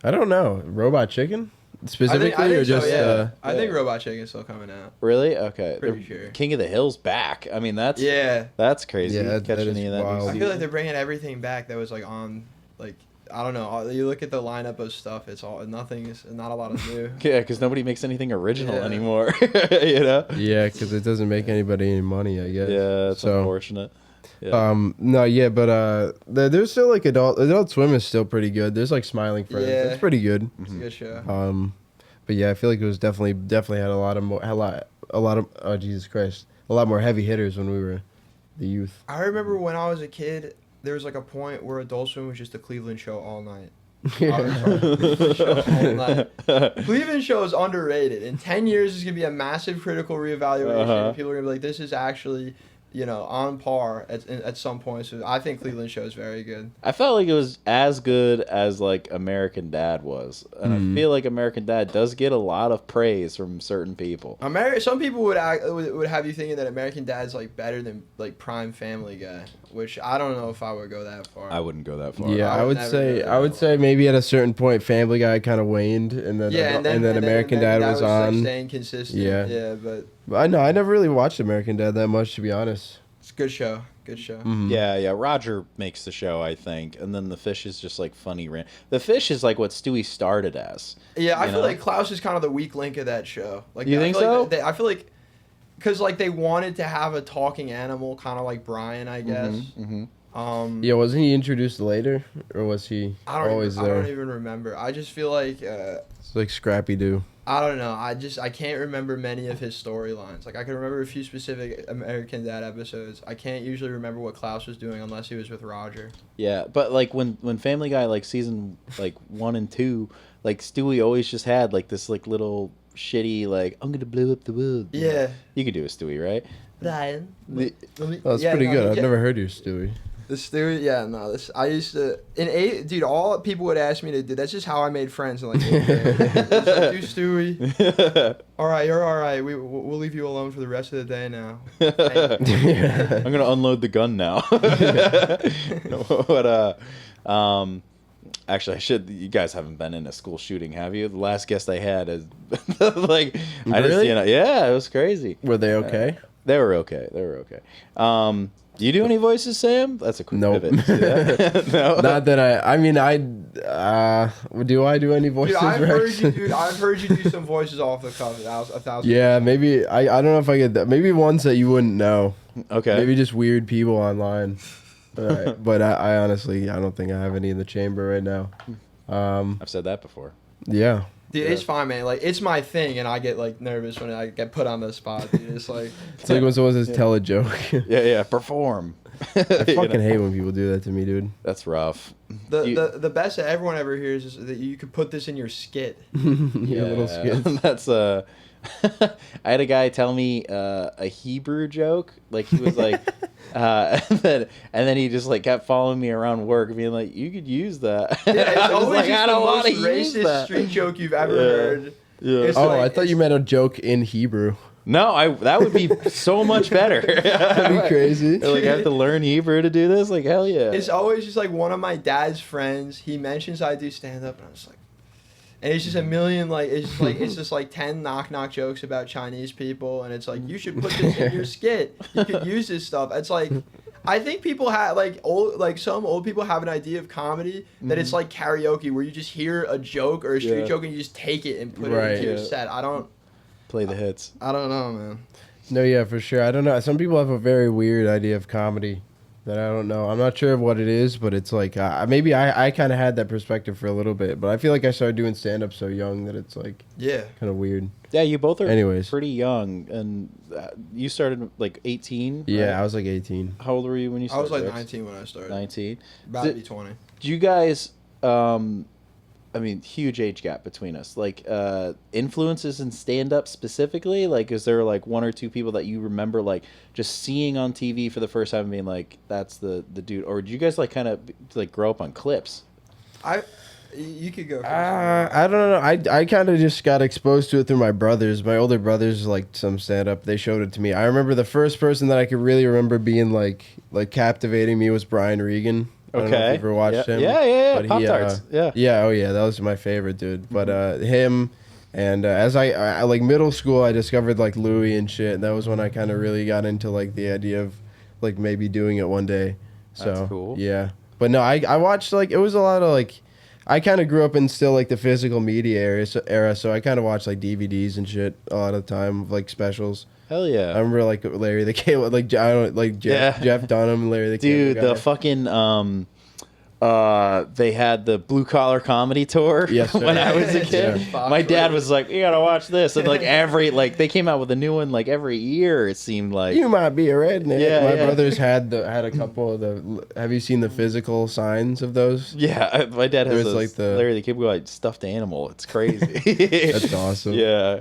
I don't know, Robot Chicken specifically, I think or just so, yeah. yeah. I think Robot Chicken's still coming out. Really? Okay. Pretty sure. King of the Hill's back. I mean, that's crazy. Yeah, Catch that is any of that? wild. I feel like they're bringing everything back that was like on like I don't know. You look at the lineup of stuff; it's all nothing is not a lot of new. Yeah, because nobody makes anything original Yeah. anymore. You know? Yeah, because it doesn't make anybody any money, I guess. Yeah, it's So, unfortunate. Yeah. No, yeah, but there's still like Adult Swim is still pretty good. There's like Smiling Friends. Yeah. It's pretty good. It's a good show. But yeah, I feel like it was definitely had a lot of oh Jesus Christ, a lot more heavy hitters when we were the youth. I remember when I was a kid, there was like a point where Adult Swim was just a Cleveland show all night. Cleveland show all night. Cleveland show is underrated. In 10 years, it's gonna be a massive critical reevaluation. And people are gonna be like, "This is actually, on par at some point." So I think Cleveland show is very good. I felt like it was as good as like American Dad was, and I feel like American Dad does get a lot of praise from certain people. Some people would have you thinking that American Dad's like better than like Prime Family Guy, which I don't know if I would go that far. I wouldn't go that far. Yeah, I I would would never say go I would that say maybe at a certain point, Family Guy kind of waned, and then Yeah, and then American Dad was like, on. staying consistent. Yeah. Yeah, but But I know I never really watched American Dad that much, to be honest. It's a good show. Good show. Yeah. Roger makes the show, I think, and then the fish is just like funny. The fish is like what Stewie started as. Yeah, I you feel know? like Klaus is kind of the weak link of that show. Like, You I think feel so? Like I feel like because like they wanted to have a talking animal, kind of like Brian, I guess. Yeah, wasn't he introduced later, or was he I don't there? even remember. I just feel like It's like Scrappy Doo. I don't know. I can't remember many of his storylines. Like I can remember a few specific American Dad episodes. I can't usually remember what Klaus was doing unless he was with Roger. Yeah, but like when Family Guy like season like 1 and 2, like Stewie always just had like this like little shitty like I'm gonna blow up the world. Yeah. You could do a Stewie, right? Brian. That's pretty good. I've never heard your Stewie. The Stewie, yeah, no, I used to, dude, all people would ask me to do, that's just how I made friends in like 8th grade. Just like, do Stewie. All right, you're all right. We'll leave you alone for the rest of the day now. I'm gonna unload the gun now. But actually, you guys haven't been in a school shooting, have you? The last guest I had is like, I just, Really? yeah, it was crazy. Were they okay? They were okay. Do you do any voices, Sam? That's a quick Nope. pivot. See that? No. Not that do I do any voices? Dude, I've heard you do some voices off the cuff. 1,000. Yeah, maybe I don't know if I get that. Maybe ones that you wouldn't know. Okay. Maybe just weird people online. But I honestly, I don't think I have any in the chamber right now. I've said that before. Yeah. Dude, it's fine, man. Like, it's my thing, and I get, like, nervous when I get put on the spot, dude. It's like... It's like when someone says, tell a joke. Yeah, perform. I fucking hate when people do that to me, dude. That's rough. The best that everyone ever hears is that you could put this in your skit. Yeah, little skits. That's I had a guy tell me a Hebrew joke. Like he was like, and then he just like kept following me around work, being like, "You could use that." Yeah, it's I was always like, just I the don't want most to use racist that. street joke you've ever heard. Yeah. It's Oh, like- I thought you meant a joke in Hebrew. No, that would be so much better. That'd be crazy. Like I have to learn Hebrew to do this. Like hell yeah. It's always just like one of my dad's friends. He mentions I do stand up, and I'm just like, and it's just a million like it's just like 10 knock jokes about Chinese people, and it's like you should put this in your skit. You could use this stuff. It's like. I think people have some old people have an idea of comedy that it's like karaoke where you just hear a joke or a street joke and you just take it and put it into your set. I don't Play the hits. know, man. No, yeah, for sure. I don't know. Some people have a very weird idea of comedy that I don't know. I'm not sure of what it is, but it's like maybe I kind of had that perspective for a little bit, but I feel like I started doing stand up so young that it's like Yeah. kind of weird. Yeah, you both are Anyways. pretty young, and you started like 18. Yeah, right? I was like 18. How old were you when you I started? was like Rex? 19 when I started. 19. About to be 20. Do you guys? I mean, huge age gap between us. Like influences in stand up specifically. Like, is there like one or two people that you remember like just seeing on TV for the first time and being like, "That's the dude"? Or did you guys like kind of like grow up on clips? You could go first. I don't know. I kind of just got exposed to it through my brothers. My older brothers liked some stand up. They showed it to me. I remember the first person that I could really remember being like captivating me was Brian Regan. I don't know if you ever watched him. Yeah. But Pop-Tarts. Yeah. Yeah, oh yeah, that was my favorite dude. But him and as I like middle school, I discovered like Louis and shit. And that was when I kind of really got into like the idea of like maybe doing it one day. So That's cool. Yeah, but no, I watched like it was a lot of like. I kind of grew up in still like the physical media era, so I kind of watched like DVDs and shit a lot of the time, like specials. Hell yeah. I remember like Larry the Cable, like I don't like Jeff Dunham and Larry the Dude, Cable the Guy. fucking they had the blue collar comedy tour Yes, sir. when I was a kid. Yeah. My dad was like, "You gotta watch this," and like they came out with a new one like every year. It seemed like. You might be a redneck. Yeah, My yeah. brothers had a couple of the. Have you seen the physical signs of those? Yeah, my dad has There's, like like, the- Larry the Cable Guy stuffed animal. It's crazy. That's awesome. Yeah.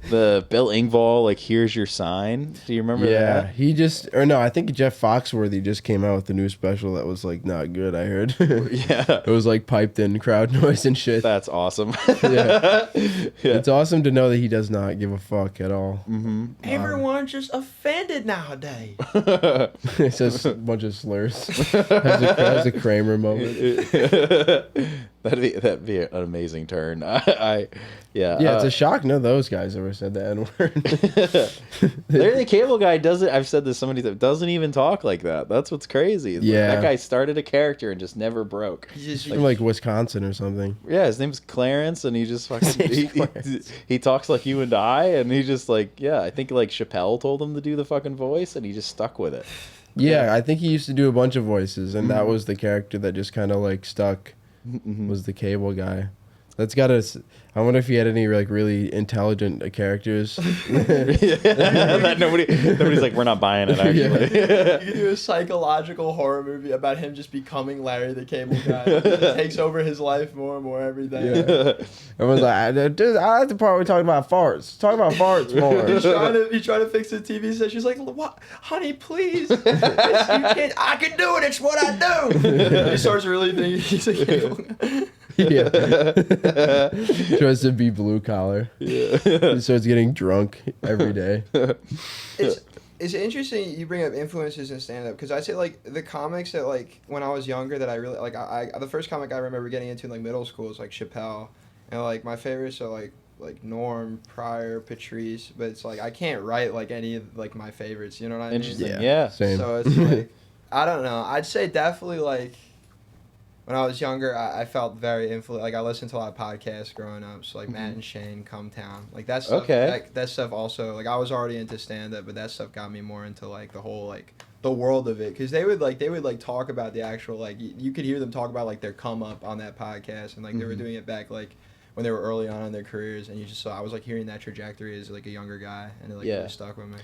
The Bill Engvall like here's your sign. Do you remember Yeah, that? he just or no, I think Jeff Foxworthy just came out with a new special that was like not good. I heard. Yeah. It was like piped in crowd noise and shit. That's awesome. Yeah. It's awesome to know that he does not give a fuck at all. Everyone's just offended nowadays. It says a bunch of slurs. Has a Kramer moment. That'd be an amazing turn. Yeah. Yeah, it's a shock. None of those guys ever said the N word. Larry the Cable Guy doesn't. I've said this so many times. Doesn't even talk like that. That's what's crazy. It's like, Yeah. that guy started a character and just never broke. He's just, From like Wisconsin or something. Yeah, his name's Clarence, and he just fucking he talks like you and I, and he just like I think like Chappelle told him to do the fucking voice, and he just stuck with it. Yeah, I think he used to do a bunch of voices, and that was the character that just kind of like stuck. Was the Cable Guy. That's got us. I wonder if he had any like really intelligent characters. That nobody's like, we're not buying it. Actually, you could do a psychological horror movie about him just becoming Larry the Cable Guy. He takes over his life more and more every day. Yeah. Everyone's like, dude, I like the part where we talking about farts. Talk about farts more. He's trying to fix the TV set. She's like, "What, honey? Please, you can't. I can do it. It's what I do." He starts really thinking he's a cable guy. Yeah. Tries to be blue collar. Yeah. He starts getting drunk every day. It's interesting you bring up influences in stand up because I say like the comics that like when I was younger that I really like I the first comic I remember getting into in like middle school was like Chappelle, and like my favorites are like Norm, Pryor, Patrice, but it's like I can't write like any of like my favorites, you know what I mean? Interesting. Yeah. Same. So it's like I don't know. I'd say definitely like when I was younger, I felt very influenced. Like I listened to a lot of podcasts growing up, so like Matt and Shane, Come Town, like that stuff. Okay. That stuff also like I was already into stand up, but that stuff got me more into like the whole like the world of it because they would talk about the actual like you could hear them talk about like their come up on that podcast and like they were doing it back like when they were early on in their careers and you just saw I was like hearing that trajectory as like a younger guy and it like really stuck with me.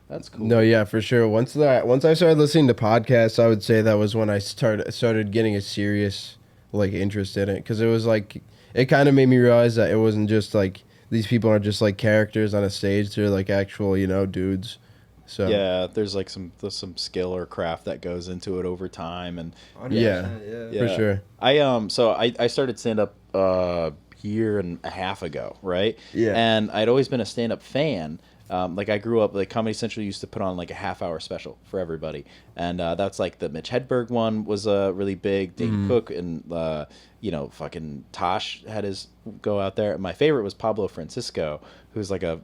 That's cool. No, yeah, for sure. Once I started listening to podcasts, I would say that was when I started getting a serious like interest in it because it was like it kind of made me realize that it wasn't just like these people are just like characters on a stage. They're like actual, dudes. So yeah, there's like some skill or craft that goes into it over time, and 100%, for sure. I started stand up year and a half ago, right? Yeah. And I'd always been a stand up fan. Like I grew up, like Comedy Central used to put on like a half-hour special for everybody, and that's like the Mitch Hedberg one was really big. Dane Cook and fucking Tosh had his go out there. And my favorite was Pablo Francisco, who's like a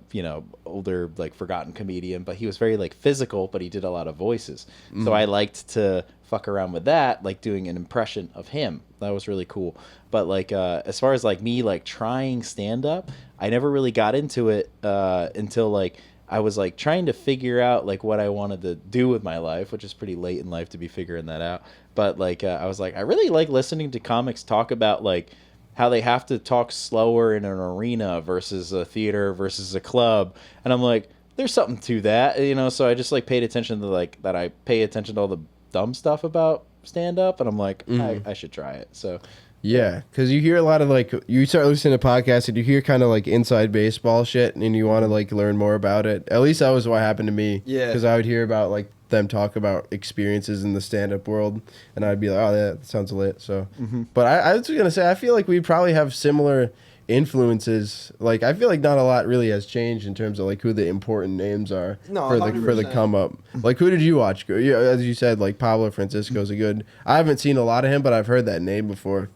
older like forgotten comedian, but he was very like physical, but he did a lot of voices. So I liked to fuck around with that, like doing an impression of him. That was really cool. But like as far as like me like trying stand up, I never really got into it until like I was like trying to figure out like what I wanted to do with my life, which is pretty late in life to be figuring that out. But like I was like I really like listening to comics talk about like how they have to talk slower in an arena versus a theater versus a club, and I'm like there's something to that, so I just like paid attention to like that. I pay attention to all the dumb stuff about stand up, and I'm like I should try it. So yeah, because you hear a lot of like you start listening to podcasts and you hear kind of like inside baseball shit and you want to like learn more about it. At least that was what happened to me. Yeah, because I would hear about like them talk about experiences in the stand-up world and I'd be like, oh, that sounds lit. So but I was gonna say I feel like we probably have similar influences. Like I feel like not a lot really has changed in terms of like who the important names are for the come up. Like who did you watch? Yeah, as you said, like Pablo Francisco's a good. I haven't seen a lot of him, but I've heard that name before.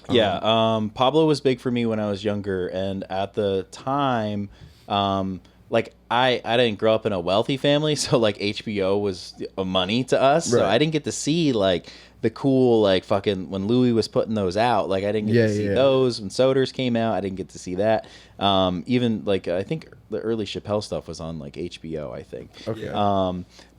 Yeah, Pablo was big for me when I was younger, and at the time, like I didn't grow up in a wealthy family, so like HBO was money to us, so I didn't get to see like the cool like fucking when Louis was putting those out, like I didn't get to see those when Soders came out. I didn't get to see that. Even like I think the early Chappelle stuff was on like HBO, I think. Okay.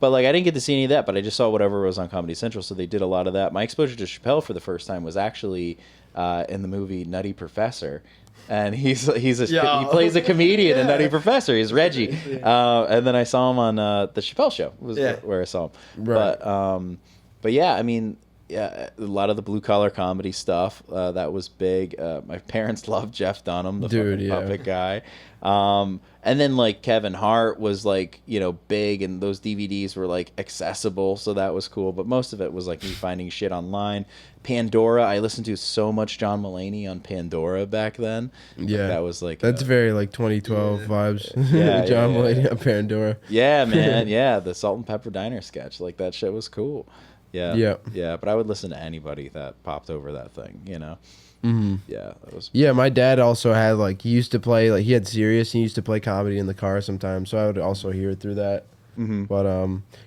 But like I didn't get to see any of that, but I just saw whatever was on Comedy Central, so they did a lot of that. My exposure to Chappelle for the first time was actually in the movie Nutty Professor. And he plays a comedian in Nutty Professor. He's Reggie. And then I saw him on the Chappelle Show was where I saw him. Right. But yeah, I mean, yeah, a lot of the blue collar comedy stuff that was big. My parents loved Jeff Dunham, the fucking puppet guy. And then like Kevin Hart was like big, and those DVDs were like accessible, so that was cool. But most of it was like me finding shit online. Pandora, I listened to so much John Mulaney on Pandora back then. Yeah, that was like that's very like 2012 vibes. Yeah, Mulaney on Pandora. Yeah, man. Yeah, the Salt and Pepper Diner sketch, like that shit was cool. Yeah. Yeah. Yeah. But I would listen to anybody that popped over that thing, you know? Mm-hmm. Yeah. That was. Yeah, my dad also had like he used to play like he had Sirius. He used to play comedy in the car sometimes, so I would also hear it through that. Mm-hmm. But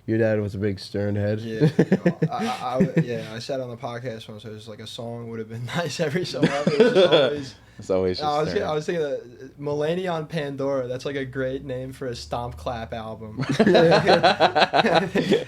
your dad was a big stern head. Yeah, I said on the podcast once, it was like a song would have been nice every so often. It was just always. It's always just I was thinking that Mulaney on Pandora. That's like a great name for a stomp clap album.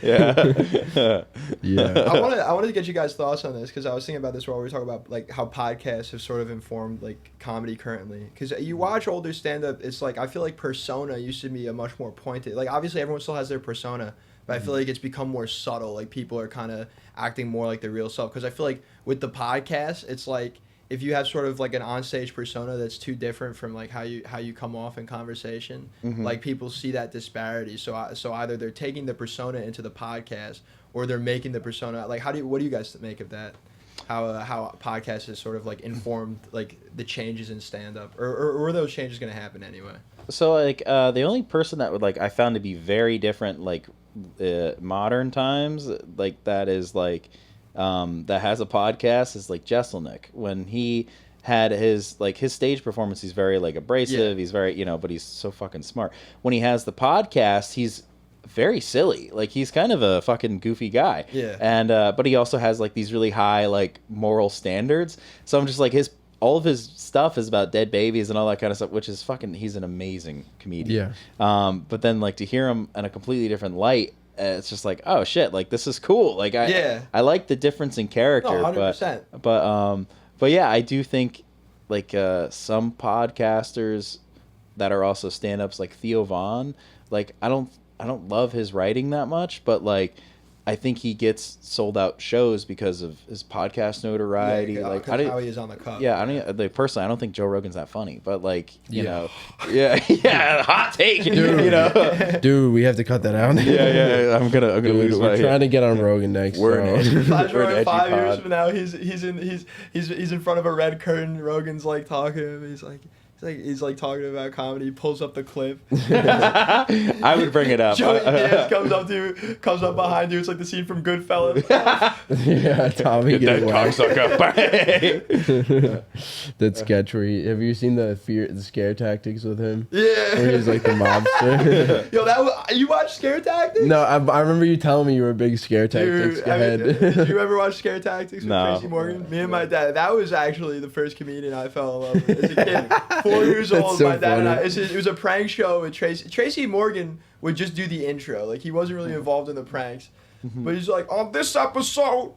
Yeah. Yeah. I wanted to get you guys' thoughts on this because I was thinking about this while we were talking about like how podcasts have sort of informed like comedy currently. Because you watch older stand up, it's like I feel like persona used to be a much more pointed. Like obviously everyone still has their persona, but I feel like it's become more subtle. Like people are kind of acting more like their real self. Because I feel like with the podcast, it's like if you have sort of like an onstage persona that's too different from like how you come off in conversation, like people see that disparity. So either they're taking the persona into the podcast or they're making the persona like what do you guys make of that? How podcast has sort of like informed like the changes in stand up or are those changes going to happen anyway? So like the only person that would like I found to be very different like modern times like that is like that has a podcast is like Jesselnick. When he had his stage performance, he's very like abrasive. He's very but he's so fucking smart. When he has the podcast, he's very silly. Like he's kind of a fucking goofy guy. Yeah. And but he also has like these really high like moral standards. So I'm just like all of his stuff is about dead babies and all that kind of stuff, which is fucking. He's an amazing comedian. Yeah. But then like to hear him in a completely different light. It's just like, oh shit, like this is cool. Like I like the difference in character. No, 100%. But yeah, I do think like some podcasters that are also stand-ups like Theo Vaughn, like I don't love his writing that much, but like I think he gets sold out shows because of his podcast notoriety. Like how he is on the cup. Yeah, I don't like personally. I don't think Joe Rogan's that funny, but like you know, yeah, hot take, Dude. Dude, we have to cut that out. yeah. I'm gonna lose we're my. Trying to get on Rogan next. We're an Flash We're an forward edgy 5 years pod. from now, he's in front of a red curtain. Rogan's like talking to him. He's like talking about comedy. He pulls up the clip. I would bring it up. Joey Diaz comes up behind you. It's like the scene from Goodfellas. Yeah, Tommy Get get that cocksucker. That sketch where have you seen the scare tactics with him? Yeah. Where he's like the mobster. Yo, you watch Scare Tactics? No, I remember you telling me you were a big scare tactics. Dude, Go ahead. did you ever watch Scare Tactics with No. Tracy Morgan? Me and my dad. That was actually the first comedian I fell in love with as a kid. 4 years That's old, so my dad and I. funny. It was a prank show with Tracy. Tracy Morgan would just do the intro. Like he wasn't really involved in the pranks, but he's like, on this episode,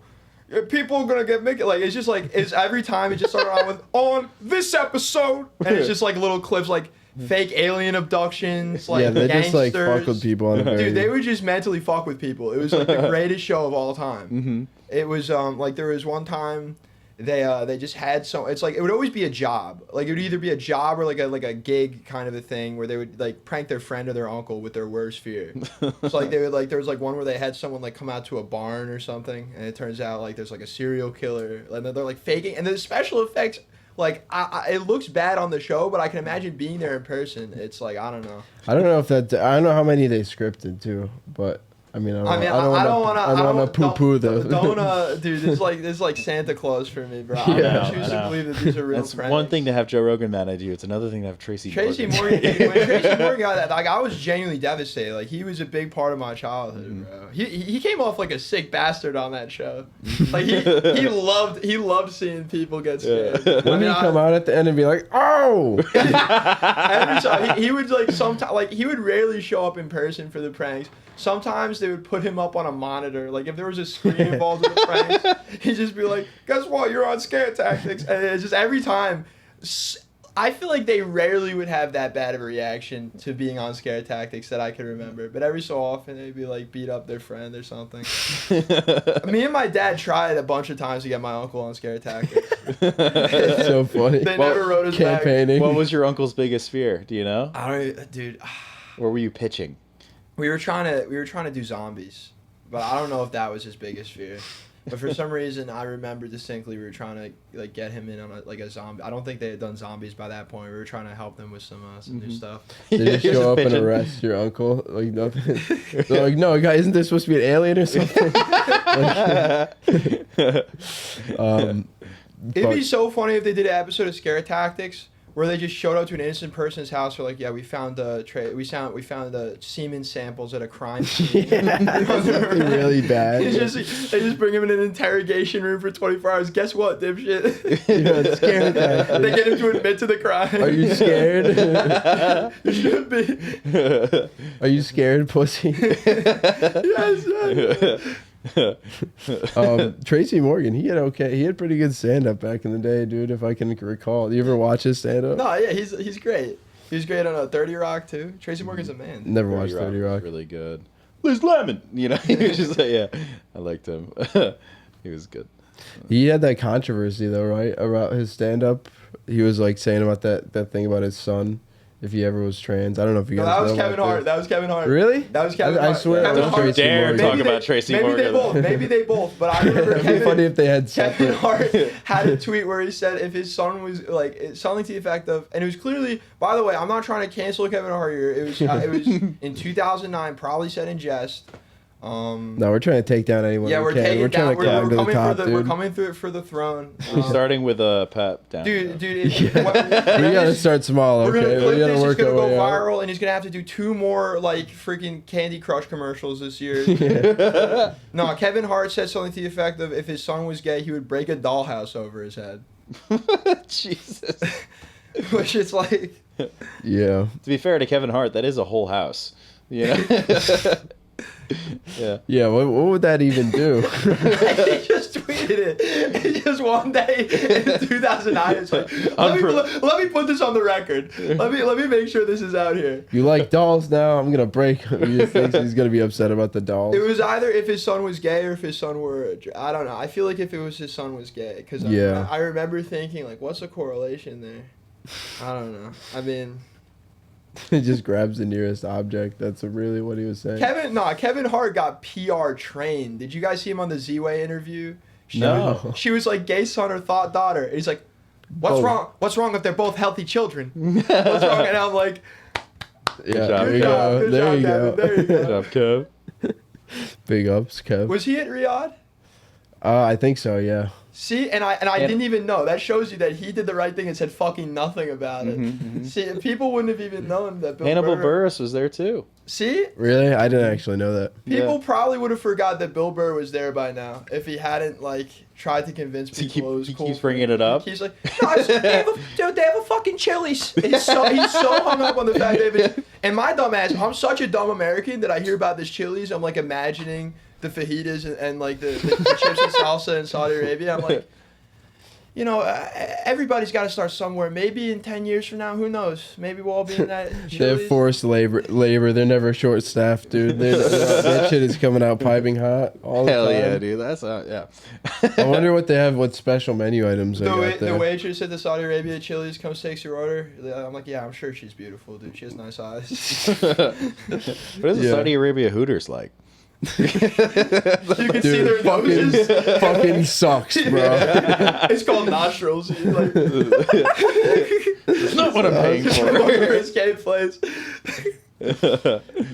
people are gonna get Mickey. Like it's just like it's every time it just started on with on this episode, and it's just like little clips like fake alien abductions, like yeah, they gangsters. just like fuck with people on a very... Dude, they would just mentally fuck with people. It was like the greatest show of all time. It was like there was one time they just had it's like it would always be a job. Like it would either be a job or like a gig kind of a thing where they would like prank their friend or their uncle with their worst fear. So like they would like there was like one where they had someone like come out to a barn or something and it turns out like there's like a serial killer and they're like faking and the special effects like it looks bad on the show, but I can imagine being there in person. It's like I don't know. I don't know if that. I don't know how many they scripted too, but I mean, I don't want to poo-poo those. Dude, it's like Santa Claus for me, bro. Yeah, I choose to believe that these are real It's pranks. one thing to have Joe Rogan mad at you. It's another thing to have Tracy Morgan. When Tracy Morgan got that, like I was genuinely devastated. Like he was a big part of my childhood, bro. He came off like a sick bastard on that show. Like he loved seeing people get scared. Wouldn't he come out at the end and be like, "Oh"? Every time he would like sometimes like he would rarely show up in person for the pranks. Sometimes they would put him up on a monitor. Like, if there was a screen involved in the pranks, he'd just be like, guess what? You're on Scare Tactics. And it's just every time. I feel like they rarely would have that bad of a reaction to being on Scare Tactics that I can remember. But every so often, they'd be like, beat up their friend or something. Me and my dad tried a bunch of times to get my uncle on Scare Tactics. It's so funny. They never wrote us back. Campaigning. What was your uncle's biggest fear? Do you know? Dude. Or were you pitching? We were trying to do zombies, but I don't know if that was his biggest fear. But for some reason, I remember distinctly we were trying to like get him in on a zombie. I don't think they had done zombies by that point. We were trying to help them with some new stuff. They just He was show up and bitching. arrest your uncle. Like nothing. They're like, no, guy, isn't this supposed to be an alien or something? It'd be so funny if they did an episode of Scare Tactics where they just showed up to an innocent person's house. They're like, yeah, we found the semen samples at a crime scene. Something really bad. they just bring him in an interrogation room for 24 hours. Guess what, dipshit? You're scared. They get him to admit to the crime. Are you scared? You should be. Are you scared, pussy? Yes. Tracy Morgan, he had pretty good stand up back in the day, dude, if I can recall. You ever watch his stand up? No, yeah, he's great. He was great on 30 Rock too. Tracy Morgan's a man. Never watched 30 was Rock. really good. Liz Lemon, you know, he was just like, yeah, I liked him. He was good. He had that controversy though, right? About his stand up. He was like saying about that thing about his son, if he ever was trans. I don't know if you guys No, that was know Kevin about Hart. this. That was Kevin Hart. Really? That was Kevin I Hart. swear Kevin it was Hart. Tracy Dare Morgan. talk Maybe about they- Tracy maybe Morgan. Maybe they both. But I remember It'd be funny if they had Kevin separate. Hart had a tweet where he said if his son was like something to the effect of, and it was clearly. By the way, I'm not trying to cancel Kevin Hart here. It was in 2009, probably said in jest. No, we're trying to take down anyone Yeah, we we're can. taking We're trying down. to climb to the coming top, for the. We're dude. coming through it for the throne. Starting with a Pat down. Dude, We gotta start small, We're okay? gonna clip We gotta this. It's work gonna our go way out. viral, and he's gonna have to do 2 more like freaking Candy Crush commercials this year. No, Kevin Hart said something to the effect of, if his son was gay, he would break a dollhouse over his head. Jesus. Which is like, Yeah. To be fair to Kevin Hart, that is a whole house. You know? Yeah. Yeah, what would that even do? he just tweeted it. It's just one day in 2009. It's like, let me put this on the record. Let me make sure this is out here. You like dolls now? I'm gonna break him. He just thinks he's gonna be upset about the dolls. It was either if his son was gay or if his son were. I don't know. I feel like if it was his son was gay, because Yeah. I remember thinking like, what's the correlation there? I don't know. I mean, He just grabs the nearest object. That's really what he was saying. Kevin Hart got PR trained. Did you guys see him on the Z-Way interview? No. She was like, gay son or thought daughter. And he's like, what's Oh. wrong? What's wrong if they're both healthy children? What's wrong? And I'm like, Yeah, job, there you Kev. go. Good There job, you Kevin. go. There you Good go. job, Kev. Big ups, Kev. Was he at Riyadh? I think so. Yeah. See, and I didn't even know. That shows you that he did the right thing and said fucking nothing about it. See, people wouldn't have even known that Bill Hannibal Burr. Buress was there too. See, Really? I didn't actually know that. people Yeah. probably would have forgot that Bill Burr was there by now if he hadn't like tried to convince people it was He cool. keeps for bringing him. it up. He's like, no, they have a fucking Chili's. He's so hung up on the fact that it's, and my dumb ass, I'm such a dumb American that I hear about this Chili's, I'm like imagining the fajitas and like the chips and salsa in Saudi Arabia. I'm like, you know, everybody's got to start somewhere. Maybe in 10 years from now, who knows? Maybe we'll all be in that They have Chili's. forced labor. They're never short staffed, dude. That shit is coming out piping hot all the Hell time. yeah, dude. That's yeah. I wonder what they have. What special menu items they got The there. waitress at the Saudi Arabia Chili's comes takes your order. I'm like, yeah, I'm sure she's beautiful, dude. She has nice eyes. What is the Yeah. Saudi Arabia Hooters like? You can see their fucking, noses. fucking sucks, bro. It's called nostrils. You're like, That's not what I'm paying whatever for. his game plays.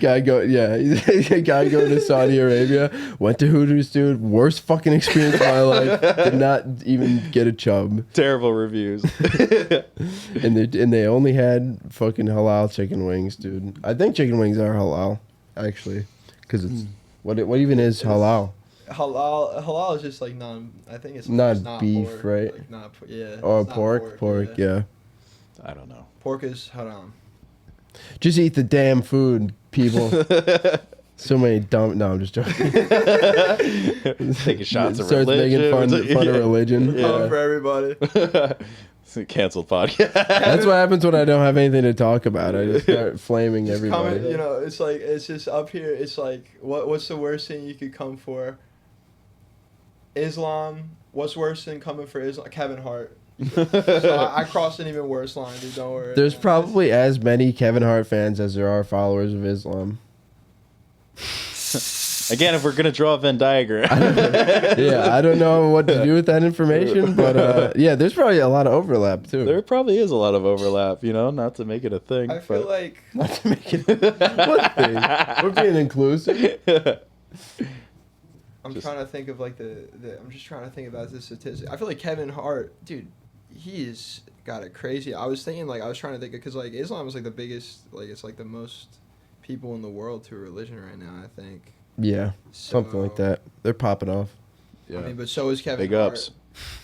Guy go to Saudi Arabia. Went to Hooters, dude. Worst fucking experience of my life. Did not even get a chub. Terrible reviews. And they only had fucking halal chicken wings, dude. I think chicken wings are halal, actually, because it's what even is halal? Halal is just like I think it's Not just beef, pork. right? Like not, yeah. Or it's not pork, yeah. I don't know. Pork is haram. Just eat the damn food, people. So many dumb. No, I'm just joking. Taking shots of Starts religion. making fun of religion. Haram Yeah. for everybody. It's a canceled podcast. That's what happens when I don't have anything to talk about. I just start flaming Just everybody. coming, you know, it's like it's just up here. It's like what's the worst thing you could come for? Islam. What's worse than coming for Islam? Kevin Hart. So I crossed an even worse line, dude. Don't worry. There's probably as many Kevin Hart fans as there are followers of Islam. Again, if we're gonna draw a Venn diagram, Yeah, I don't know what to do with that information, but yeah, there's probably a lot of overlap too. there probably is a lot of overlap. You know, not to make it a thing. I feel but- like Not to make it what thing? We're being inclusive. I'm trying to think of like I'm just trying to think about the statistic. I feel like Kevin Hart, dude, he's got it crazy. I was thinking like I was trying to think because like Islam is like the biggest, like it's like the most people in the world to a religion right now. I think. Yeah, something like So- that. They're popping off. Yeah. I mean, but so is Kevin Big Hart. ups.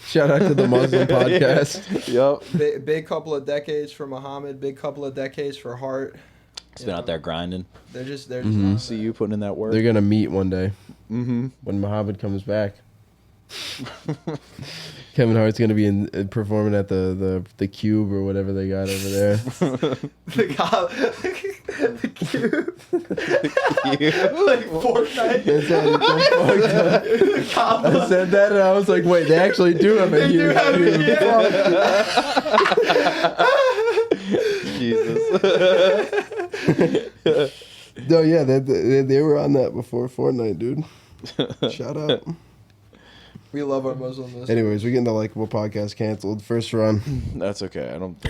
Shout out to the Muslim podcast. Yep. Big couple of decades for Muhammad. Big couple of decades for Hart. It's been out there grinding. They're just Mhm. on See that. you putting in that work. They're gonna meet one day Mm-hmm. when Muhammad comes back. Kevin Hart's gonna be performing at the Cube or whatever they got over there. The cop. The cube. Like Fortnite. That sounded so fucked up. The cop. I said that and I was like, wait, they actually do have a They do huge have cube. Jesus. No, yeah, they were on that before Fortnite, dude. Shout out. We love our Muslim listeners. Anyways, we're getting the Likeable podcast canceled. First run. That's okay. I don't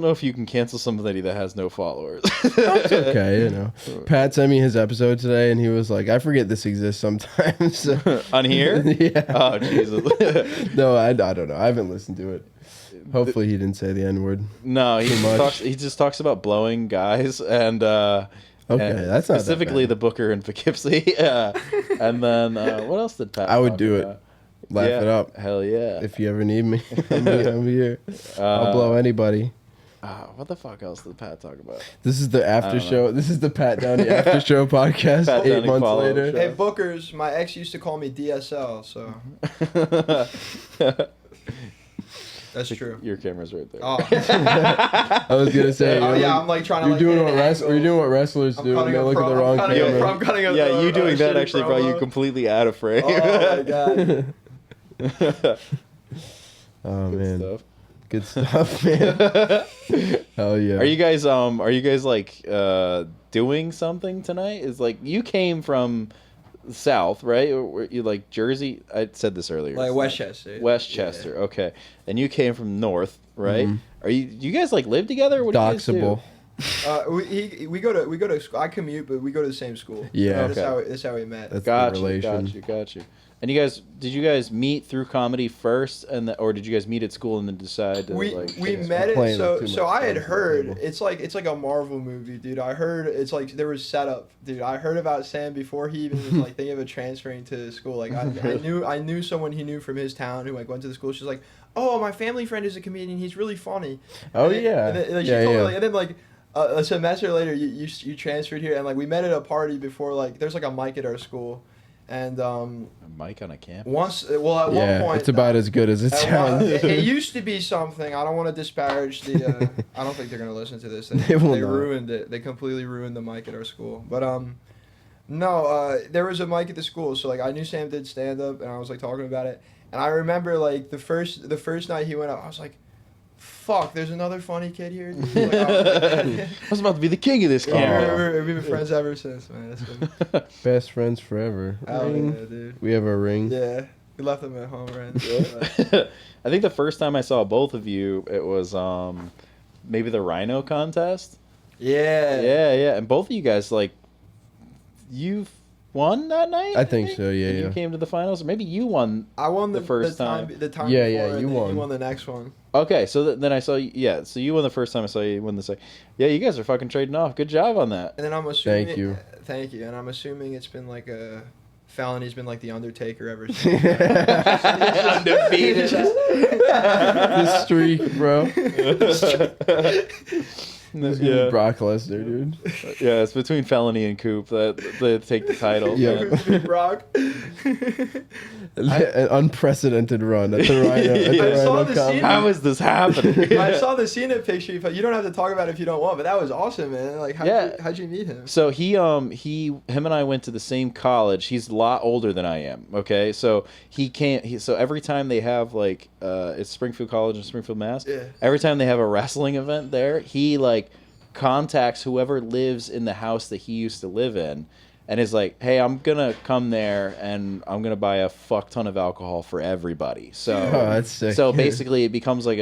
know if you can cancel somebody that has no followers. It's okay, you know. Pat sent me his episode today, and he was like, "I forget this exists sometimes." On here? Yeah. Oh Jesus. No, I don't know. I haven't listened to it. Hopefully, he didn't say the N word. No, much. he just talks about blowing guys and Okay, and that's not that specifically bad. the Booker and Poughkeepsie. And then what else did Pat? I would talk do it. about? Laugh Yeah. it up. Hell yeah. If you ever need me, I'm here. I'll blow anybody. What the fuck else did Pat talk about? This is the after don't know. show. This is the Pat Downey after show podcast. Pat 8 Downey months follow-up later. show. Hey, Bookers, my ex used to call me DSL, so that's true. Your camera's right there. Oh, I was gonna say. oh yeah, I'm like trying to. You're like, doing hit what an angle. you're doing what wrestlers I'm do. cutting And they a look at the pro- wrong I'm cutting a camera. pro- I'm cutting a Yeah, pro- you doing that shitty actually brought you promo. completely out of frame. Oh my god. Oh Good man, stuff. good stuff, man. Hell yeah. Are you guys like doing something tonight? Is like you came from the South, right? Or were you like Jersey? I said this earlier. Like Westchester. Westchester, okay. And you came from North, right? Mhm. Are you guys like live together? What do you guys do? Doxable? We go to school. I commute, but we go to the same school. Yeah. That's how we met. That's Got the you, relation. got you. And did you guys meet through comedy first, or did you guys meet at school and then decide to we like? we take a met spot? it Playing so too so much I had cards on the heard table. it's like a Marvel movie, dude. I heard it's like there was setup, dude. I heard about Sam before he even was like thinking of transferring to school. Like I knew someone he knew from his town who like went to the school. She's like, oh, my family friend is a comedian. He's really funny. Oh And then- yeah. and then, like, she Yeah, told me, yeah. like, and then like a semester later, you transferred here, and like we met at a party before. Like there's like a mic at our school, and A mic on a campus. once at one Yeah, point it's about as good as it at sounds. it used to be something. I don't want to disparage the. I don't think they're gonna listen to this. They will not. ruined it. They completely ruined the mic at our school. But no. There was a mic at the school, so like I knew Sam did stand up, and I was like talking about it. And I remember like the first night he went up, I was like, "Fuck, there's another funny kid here." Dude. Like, I was about to be the king of this we've camera. been friends ever since, man. It's been, Best friends forever. hell Ring. yeah, dude. We have a ring. Yeah, we left them at home, right? I think the first time I saw both of you, it was maybe the Rhino contest. Yeah. Yeah, and both of you guys like you won that night. I think so, yeah, You yeah. came to the finals, or maybe you won. I won the first the time. time. The time Yeah, before, yeah, and you then won. You won the next one. Okay, so then I saw you. Yeah, so you won the first time I saw you. Won the second. Yeah, you guys are fucking trading off. Good job on that. And then I'm assuming. Thank you. Thank you. And I'm assuming it's been like a. Felony's been like the Undertaker ever since. Undefeated. The streak, bro. This Yeah. yeah. Brock Lesnar, dude. Yeah, it's between Felony and Coop that they take the title. Yeah. Brock. An unprecedented run at the Rhino. At the I Rhino saw the Comedy. scene. How is this happening? I saw the scene in picture. You don't have to talk about it if you don't want, but that was awesome, man. Like, how'd you meet him? So him and I went to the same college. He's a lot older than I am. Okay, so so every time they have like it's Springfield College in Springfield, Mass. Yeah. Every time they have a wrestling event there, he like contacts whoever lives in the house that he used to live in, and is like, hey, I'm gonna come there and I'm gonna buy a fuck ton of alcohol for everybody. So that's sick. So basically it becomes like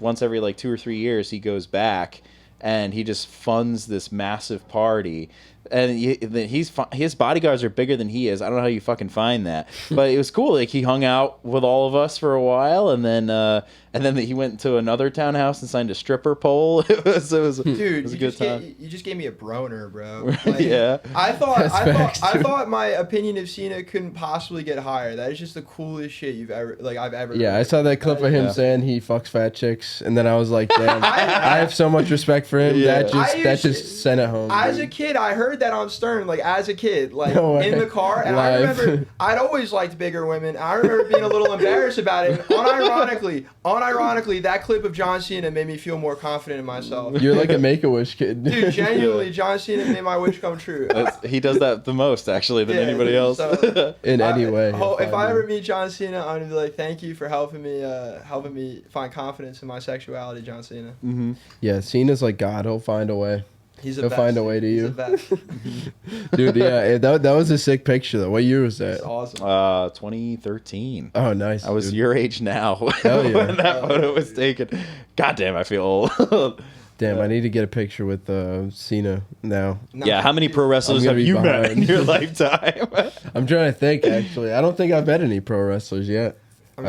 once every like 2 or 3 years he goes back and he just funds this massive party. And his bodyguards are bigger than he is. I don't know how you fucking find that, but it was cool. Like he hung out with all of us for a while, and then he went to another townhouse and signed a stripper pole. It was Dude, it was a good time. You just gave me a broner, bro. Like, Yeah. I Facts, dude. thought my opinion of Cena couldn't possibly get higher. That is just the coolest shit I've ever. Yeah, I heard. saw that clip of him Yeah. saying he fucks fat chicks, and then I was like, damn, I have so much respect for him. Yeah. That just sent it home. As dude. a kid, I heard that on Stern, like as a kid, like No way. in the car, and I Live. remember I'd always liked bigger women. I remember being a little embarrassed about it. Unironically, that clip of John Cena made me feel more confident in myself. You're like a Make-A-Wish kid. Dude, genuinely, John Cena made my wish come true. He does that the most actually than Yeah, anybody else. so- In any way. If I ever meet John Cena, I'm gonna be like, "Thank you for helping me find confidence in my sexuality, John Cena." Mm-hmm. Yeah, Cena's like God. He'll find a way. He's the He'll best. find a way to He's you. the best. Dude, yeah, that was a sick picture, though. What year was It's that? awesome. 2013. Oh, nice. I was dude. your age now Hell yeah. when that photo was taken. God damn, I feel old. Damn, I need to get a picture with Cena now. No, Yeah, how many pro wrestlers I'm have gonna be you met in behind. your lifetime? I'm trying to think, actually. I don't think I've met any pro wrestlers yet. I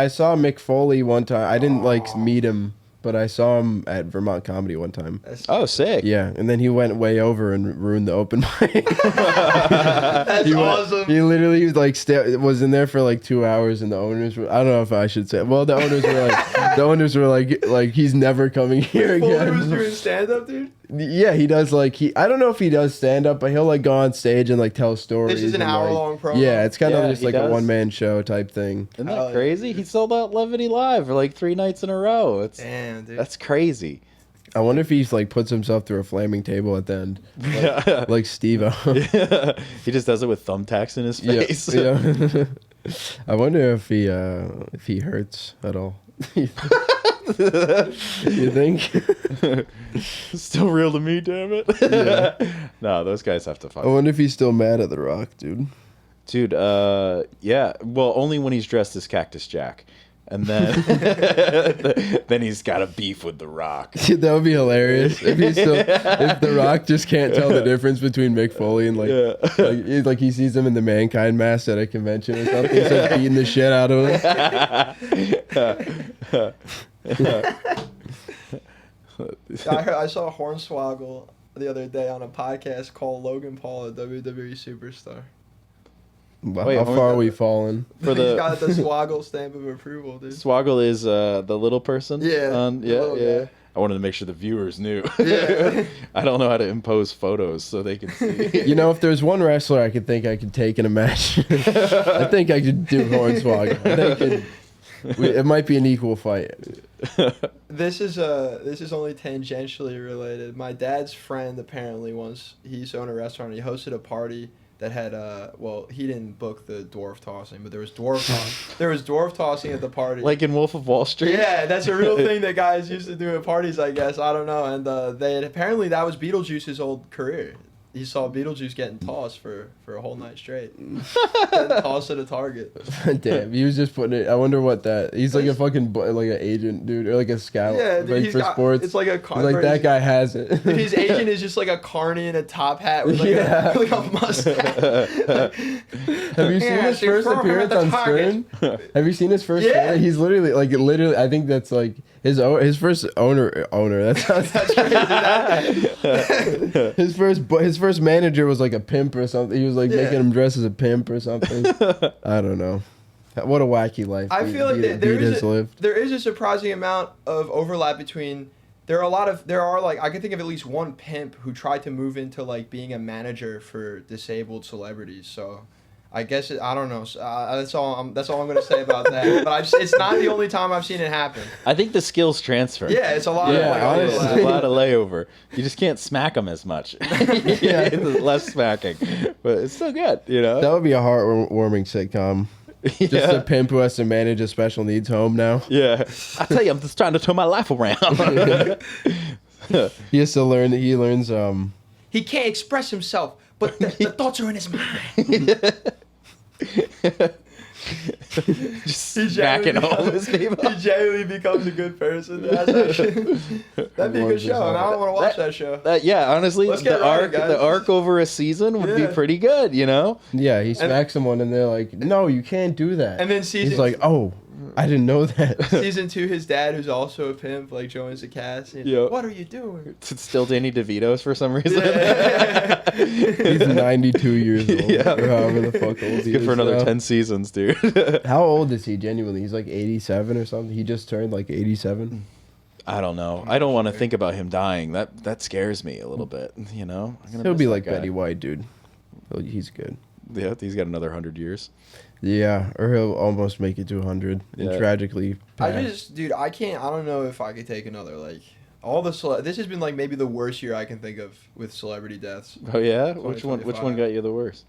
saw Mick Foley one time. I didn't, meet him, but I saw him at Vermont Comedy one time. That's, Oh, sick. Yeah, and then he went way over and ruined the open mic. that's awesome. He literally was in there for like 2 hours, and the owners were, I don't know if I should say. Well, the owners were like he's never coming here Foley was again. doing stand up, dude. Yeah, he does I don't know if he does stand up, but he'll go on stage and tell stories. This is an and, hour-long promo. Yeah, it's kind Yeah, of just he a does. one-man show type thing. Isn't Oh, that yeah. crazy? He sold out Levity Live for like 3 nights in a row. Damn, dude. That's crazy. I wonder if he's puts himself through a flaming table at the end, Yeah. like Steve-O. He just does it with thumbtacks in his Yeah, face. yeah. I wonder if he hurts at all. You think? Still real to me, damn it. Yeah. No, those guys have to I fuck. wonder if he's still mad at The Rock, dude. Dude, yeah. Well, only when he's dressed as Cactus Jack. And then then he's got a beef with The Rock. Dude, that would be hilarious if The Rock just can't tell the difference between Mick Foley and he sees him in the Mankind mask at a convention or something. He starts beating the shit out of him. I saw Hornswoggle the other day on a podcast called Logan Paul, a WWE superstar. Wow, Wait, how hold far on. are we falling? For He's got the Swoggle stamp of approval, dude. Swoggle is the little person. Yeah, On, the yeah, little yeah. guy. I wanted to make sure the viewers knew. Yeah. I don't know how to impose photos so they can see. You know, if there's one wrestler I could take in a match, I think I could do Hornswoggle. I think it might be an equal fight. This is only tangentially related. My dad's friend apparently he used to own a restaurant. He hosted a party that had he didn't book the dwarf tossing, but there was dwarf tossing at the party. Like in Wolf of Wall Street? Yeah, that's a real thing that guys used to do at parties, I guess. I don't know. And apparently that was Beetlejuice's old career. He saw Beetlejuice getting tossed for a whole night straight. Getting tossed at a target. Damn, he was just putting it. I wonder what that. He's like a fucking like an agent, dude, or like a scout. Yeah, dude, like he's for got- sports. it's like a He's like that guy has it. Dude, his agent is just like a carny in a top hat with Yeah. like a mustache. Have you seen Yeah, his so you first throw him at appearance the on target. Stern? Have you seen his first? Yeah. trailer? He's literally. I think that's like his first owner. That sounds. That's crazy. his first manager was like a pimp or something. He was like Yeah. making him dress as a pimp or something. I don't know. What a wacky life. I feel like there has is lived. there is a surprising amount of overlap between. There are like I can think of at least one pimp who tried to move into like being a manager for disabled celebrities. So, I guess I don't know. So, that's all I'm gonna say about that. But it's not the only time I've seen it happen. I think the skills transfer. Yeah, it's a lot. Yeah, of, like, honestly. It's overlap. a lot of layover. You just can't smack them as much. Yeah. Less smacking. But it's still good, you know? That would be a heartwarming sitcom. Just a pimp who has to manage a special needs home now. Yeah. I tell you, I'm just trying to turn my life around. He has to learn. He learns. He can't express himself, but the thoughts are in his mind. Just smacking all of his people. He genuinely becomes a good person. That'd be a good show, and I don't want to watch that show. Yeah, honestly, Let's get the arc over a season would be pretty good, you know? Yeah, he smacks someone and they're like, "No, you can't do that." And then he's like, "Oh, I didn't know that." season 2, his dad, who's also a pimp, like joins the cast. And, Yeah. what are you doing? It's still Danny DeVito's for some reason. He's 92 years old. Yeah. Or however the fuck old he Good is for another now. 10 seasons, dude. How old is he genuinely? He's like 87 or something. He just turned like 87. I don't know. I don't want to think about him dying. That scares me a little bit, you know? I'm gonna He'll miss be that like guy. Betty White, dude. He's good. Yeah, he's got another 100 years. Yeah, or he'll almost make it to 100 Yeah. and tragically pass. I don't know if I could take another, like, this has been like maybe the worst year I can think of with celebrity deaths. Oh yeah? Which one 2025. got you the worst?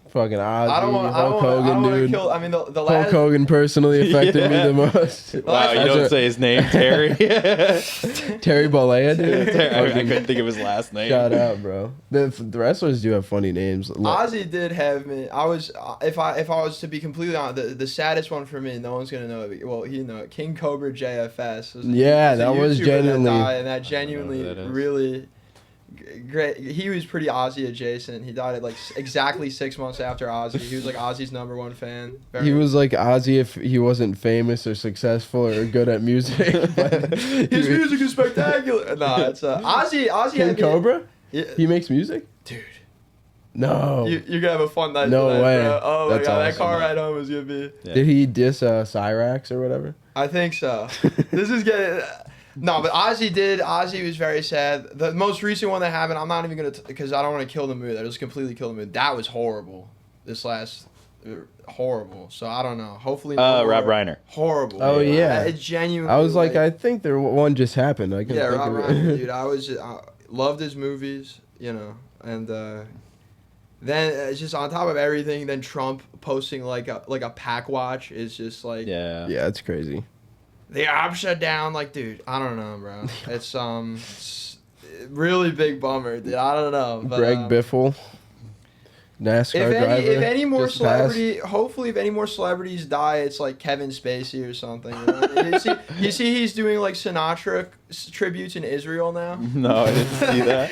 Fucking Ozzy, I don't want Hulk Hogan, to dude. kill. I mean, the Hulk last. Hogan personally affected me the most. Wow, you That's don't say his name, Terry. Terry Bollea, dude. I couldn't think of his last name. Shout out, bro. The wrestlers do have funny names. Ozzy did have me. I was if I was to be completely honest, the saddest one for me. No one's gonna know it. Well, you know it. King Cobra JFS. Yeah, was a that was YouTuber genuinely- that died, and that genuinely who that is. really great. He was pretty Ozzy adjacent. He died at like exactly 6 months after Ozzy. He was like Ozzy's #1 fan. He was like Ozzy if he wasn't famous or successful or good at music. But His music is spectacular. No, it's Ozzy. Ozzy King had me- Cobra? Yeah, He makes music? dude. No. You're gonna have a fun night. No tonight, way. Bro. Oh my That's god, that awesome. car ride home is gonna be. Yeah. Did he diss Cyrax or whatever? I think so. This is getting. No, but Ozzy was very sad. The most recent one that happened, I'm not even gonna because I don't want to kill the mood. I just completely kill the mood. That was horrible. This last horrible. So I don't know. Hopefully. no Rob more. Reiner. Horrible. Oh, yeah. It genuinely. I was like, I think there one just happened. I can Yeah, think Rob of Reiner, it. dude. I loved his movies, you know, and then it's just on top of everything. Then Trump posting like a pack watch is just like Yeah. Yeah, it's crazy. the upside down. Like, dude, I don't know, bro. It's really big bummer, dude. I don't know. But, Greg Biffle, NASCAR driver. if any more just passed. hopefully if any more celebrities die, it's like Kevin Spacey or something. You know? you see he's doing like Sinatra tributes in Israel now. No, I didn't see that.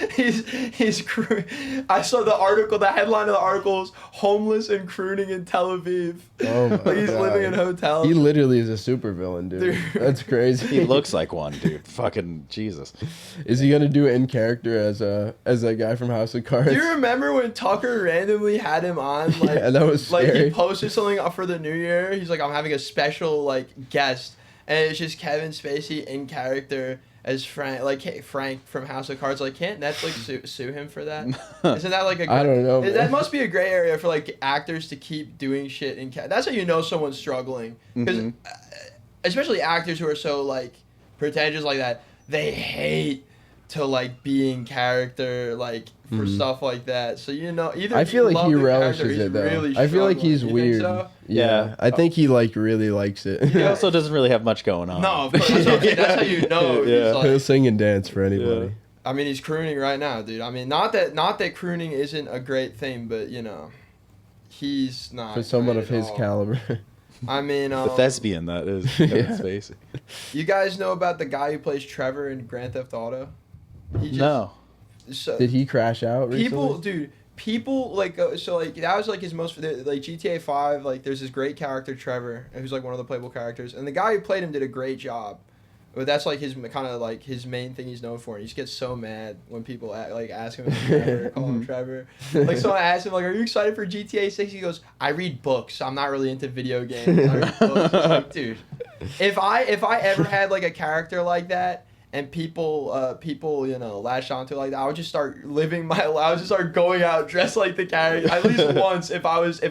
I saw the article. The headline of the article is "Homeless and crooning in Tel Aviv." Oh my Like he's God. living in hotels. He literally is a supervillain, dude. Dude. That's crazy. He looks like one, dude. Fucking Jesus. Is he gonna do it in character as that guy from House of Cards? Do you remember when Tucker randomly had him on? Like, Yeah, that was like he scary. posted something up for the New Year. He's like, I'm having a special like guest, and it's just Kevin Spacey in character as Frank, like Frank from House of Cards. Like, can't Netflix sue him for that? Isn't that like a? I don't know, That man. must be a gray area for like actors to keep doing shit in. That's how you know someone's struggling, because especially actors who are so like pretentious like that, they hate to like be in character like for stuff like that. So you know, either I feel you like love he the character or relishes he's it though. really I feel like struggling. he's You think weird. so? Yeah. I think he like really likes it. He also doesn't really have much going on. No, of course. That's, what I'm saying. That's how you know. Yeah. He's like, He'll sing and dance for anybody. Yeah. I mean, he's crooning right now, dude. I mean, not that crooning isn't a great thing, but you know, he's not For someone great of at his all. caliber. I mean, The thespian that is Kevin Yeah. Spacey. you guys know about the guy who plays Trevor in Grand Theft Auto? He just, No. So, Did he crash out recently? People like so like that was like his most like GTA 5 like there's this great character Trevor who's like one of the playable characters, and the guy who played him did a great job, but that's like his kind of like his main thing he's known for. And he just gets so mad when people like ask him if he's Trevor, call him Trevor. Like someone asked him like, "Are you excited for GTA 6?" He goes, "I read books. I'm not really into video games. I read books." It's like, dude, if I ever had like a character like that, and people you know latch onto it like that, I would just start living my life. I would just start going out dressed like the character at least once. If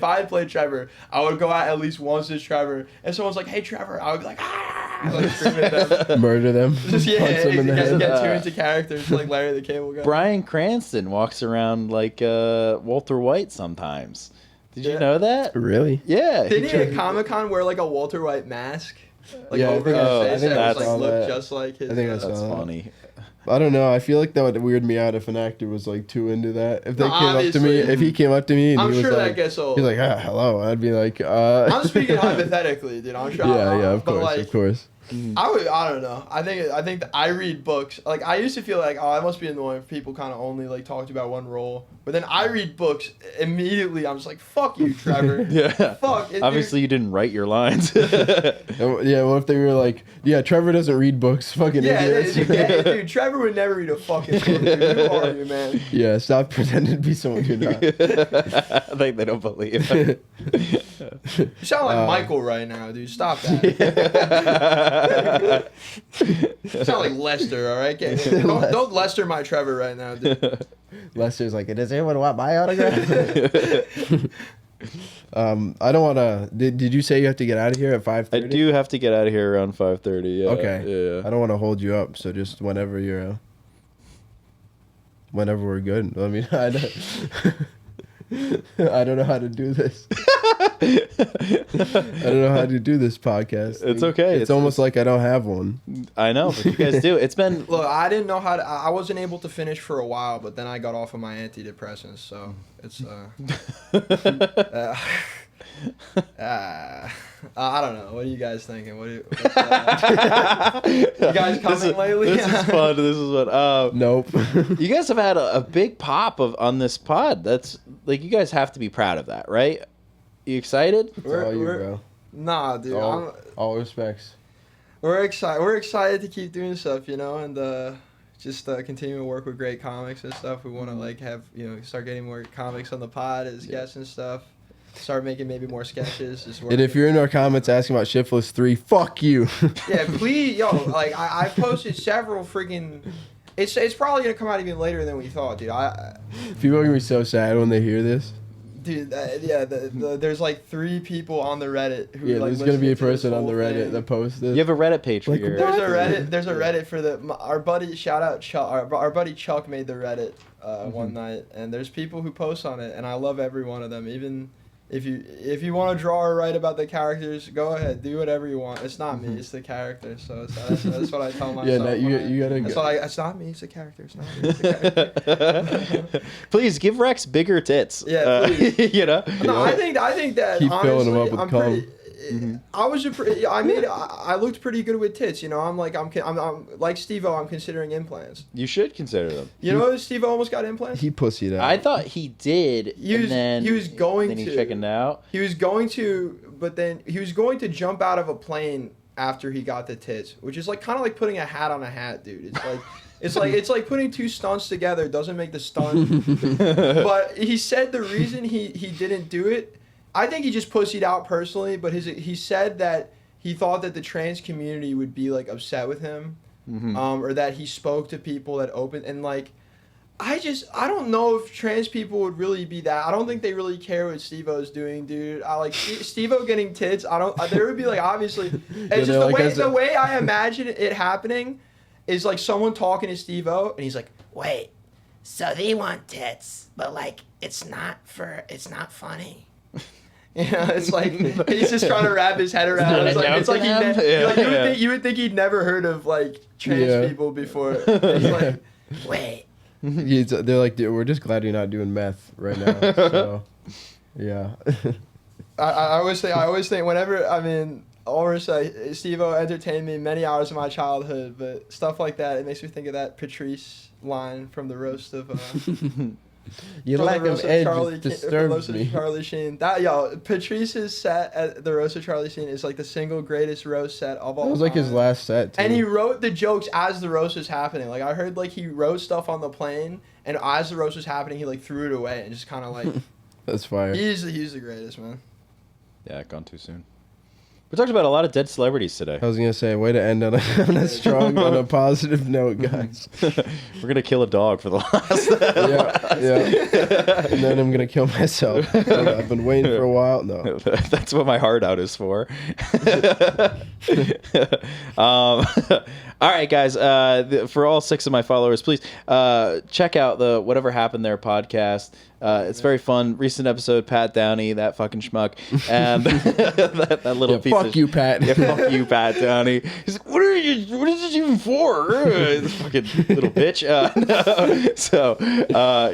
I had played Trevor, I would go out at least once as Trevor. And someone's like, "Hey Trevor," I would be like, "Ah!" Like scream at them. Murder them. Just yeah, Punch them in the head. get too into characters like Larry the Cable Guy. Bryan Cranston walks around like Walter White sometimes. Did you Yeah. know that? Really? Yeah. Didn't he at Comic-Con wear like a Walter White mask? Like Yeah, I over think his I- I face think that I was like saw looked that. just like his. I think I That's saw that. funny. I don't know. I feel like that would weird me out if an actor was like too into that. If they No, came up to me, obviously. if he came up to me and I'm he was sure like, that gets old. he's like, hello. I'd be like, I'm speaking hypothetically, dude. I'm sure. yeah, of but course, like, of course. I don't know. I think that I read books. Like I used to feel like, oh, I must be annoying if people kind of only like talked about one role. But then I read books immediately. I'm just like, fuck you, Trevor. Yeah. Fuck. Obviously, you didn't write your lines. Yeah, what if they were like, yeah, Trevor doesn't read books, fucking Yeah, idiots. dude, Trevor would never read a fucking book. Dude. Who are you, man? Yeah, stop pretending to be someone you're not. I think they don't believe it. You sound like Michael right now, dude. Stop that. You sound like Lester, all right? Don't Lester my Trevor right now, dude. Lester's like, does anyone want my autograph? I don't want to. Did you say you have to get out of here at 5:30? I do have to get out of here around 5:30. Yeah. Okay. Yeah. I don't want to hold you up, so just whenever you're. Whenever we're good. I mean, I don't know how to do this. I don't know how to do this podcast. It's okay. It's almost like I don't have one. I know, but you guys do. It's been. Look, I didn't know how to. I wasn't able to finish for a while, but then I got off of my antidepressants, so it's. I don't know. What are you guys thinking? You guys coming lately? This is fun. This is fun. Nope. You guys have had a big pop on this pod. That's like you guys have to be proud of that, right? You excited? It's all you, bro. Nah, dude. All respects. We're excited. We're excited to keep doing stuff, and just continue to work with great comics and stuff. We want to like have start getting more comics on the pod as guests and stuff. Start making maybe more sketches. And if you're in our comments asking about Shiftless 3, fuck you. Yeah, please, like I posted several freaking. It's probably gonna come out even later than we thought, dude. People are gonna be so sad when they hear this. Dude, there's like 3 people on the Reddit who Yeah, like. there's gonna be a listening to this person on whole the Reddit thing. that posts this. You have a Reddit page for Like, your. There's a Reddit for our buddy. Shout out Chuck. Our buddy Chuck made the Reddit one night, and there's people who post on it, and I love every one of them. Even if you want to draw or write about the characters, go ahead, do whatever you want. It's not me, it's the character. So that's what I tell myself. Yeah, no, you gotta. It's not me, it's the character. It's not me, it's the character. Please give Rex bigger tits. Yeah, please. No, I think that Keep honestly, filling them up with I'm cum. pretty. I looked pretty good with tits, I'm like Steve-O, I'm considering implants. You should consider them. Steve-O almost got implants? He pussied out. I thought he did. He was going then he to. chickened out. He was going to, but then he was going to jump out of a plane after he got the tits, which is like kind of like putting a hat on a hat, dude. It's like putting 2 stunts together doesn't make the stunt. But he said the reason he didn't do it, I think he just pussied out personally, but he said that he thought that the trans community would be like upset with him, or that he spoke to people that opened, and like I don't know if trans people would really be that. I don't think they really care what Steve-O's doing, dude. I like Steve-O getting tits. There would be like obviously. It's just the way I imagine it happening is like someone talking to Steve-O and he's like, Wait, so they want tits, but like it's not funny. It's like he's just trying to wrap his head around. It's like you would think he'd never heard of like trans people before. It's like, Wait. They're like, dude, we're just glad you're not doing meth right now. So, yeah. I always think whenever Steve-O entertained me many hours of my childhood, but stuff like that, it makes me think of that Patrice line from the roast of. Your lack of edge disturbs me. Charlie Sheen. Patrice's set at the roast of Charlie Sheen is like the single greatest roast set of all time. It was like his last set, too. And he wrote the jokes as the roast was happening. Like I heard like he wrote stuff on the plane, and as the roast was happening, he like threw it away and just kind of like. That's fire. He's the greatest, man. Yeah, gone too soon. We talked about a lot of dead celebrities today. I was gonna say, way to end on a positive note, guys. We're gonna kill a dog for the last. yeah. And then I'm gonna kill myself. I've been waiting for a while. No, that's what my heart out is for. All right, guys. For all 6 of my followers, please check out the Whatever Happened There podcast. It's very fun. Recent episode, Pat Downey, that fucking schmuck, and that little piece fuck of you, Pat. Yeah, fuck you, Pat Downey. He's like, what is this even for? This fucking little bitch.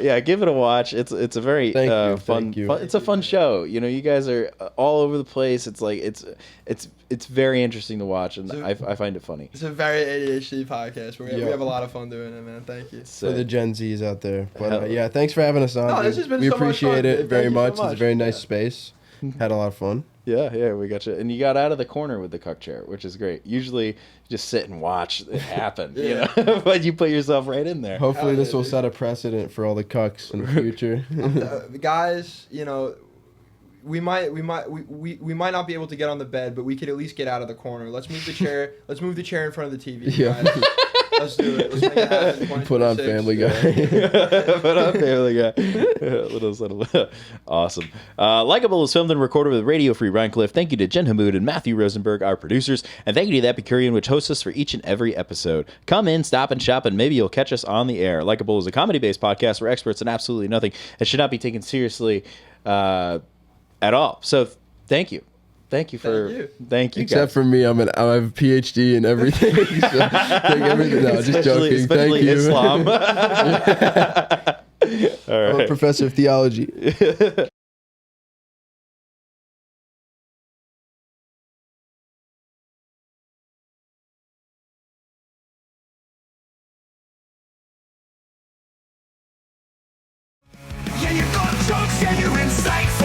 Yeah, give it a watch. It's a very fun. It's a fun show. You know, you guys are all over the place. It's like it's very interesting to watch, and I find it funny. It's a very ADHD podcast. We Yeah. have a lot of fun doing it, man. Thank you. So, For the Gen Zs out there. But yeah, thanks for having us on. No, dude. this has been we so much appreciate fun, it dude. very Thank you so much. It's a much. very nice Yeah. space. Had a lot of fun. yeah, we got you, and you got out of the corner with the cuck chair, which is great. Usually, you just sit and watch it happen, you know, but you put yourself right in there. Hopefully, Hell this yeah, will dude. set a precedent for all the cucks in the future. Guys, you know, we might not be able to get on the bed, but we could at least get out of the corner. Let's move the chair. Let's move the chair in front of the TV. Yeah. Guys. Let's do it. Let's make it happen. Put on 2026. Family Guy. Put on Family Guy. little awesome. Likeable is filmed and recorded with Radio Free Rhinecliff. Thank you to Jen Hamoud and Matthew Rosenberg, our producers, and thank you to the Epicurean, which hosts us for each and every episode. Come in, stop and shop, and maybe you'll catch us on the air. Likeable is a comedy-based podcast. We're experts in absolutely nothing and should not be taken seriously at all. So thank you. Thank you Except guys. for me, I have a PhD in everything. So take everything. No, just joking. Especially Thank you. Islam. All I'm a right. professor of theology. Yeah, you got jokes and you're insightful.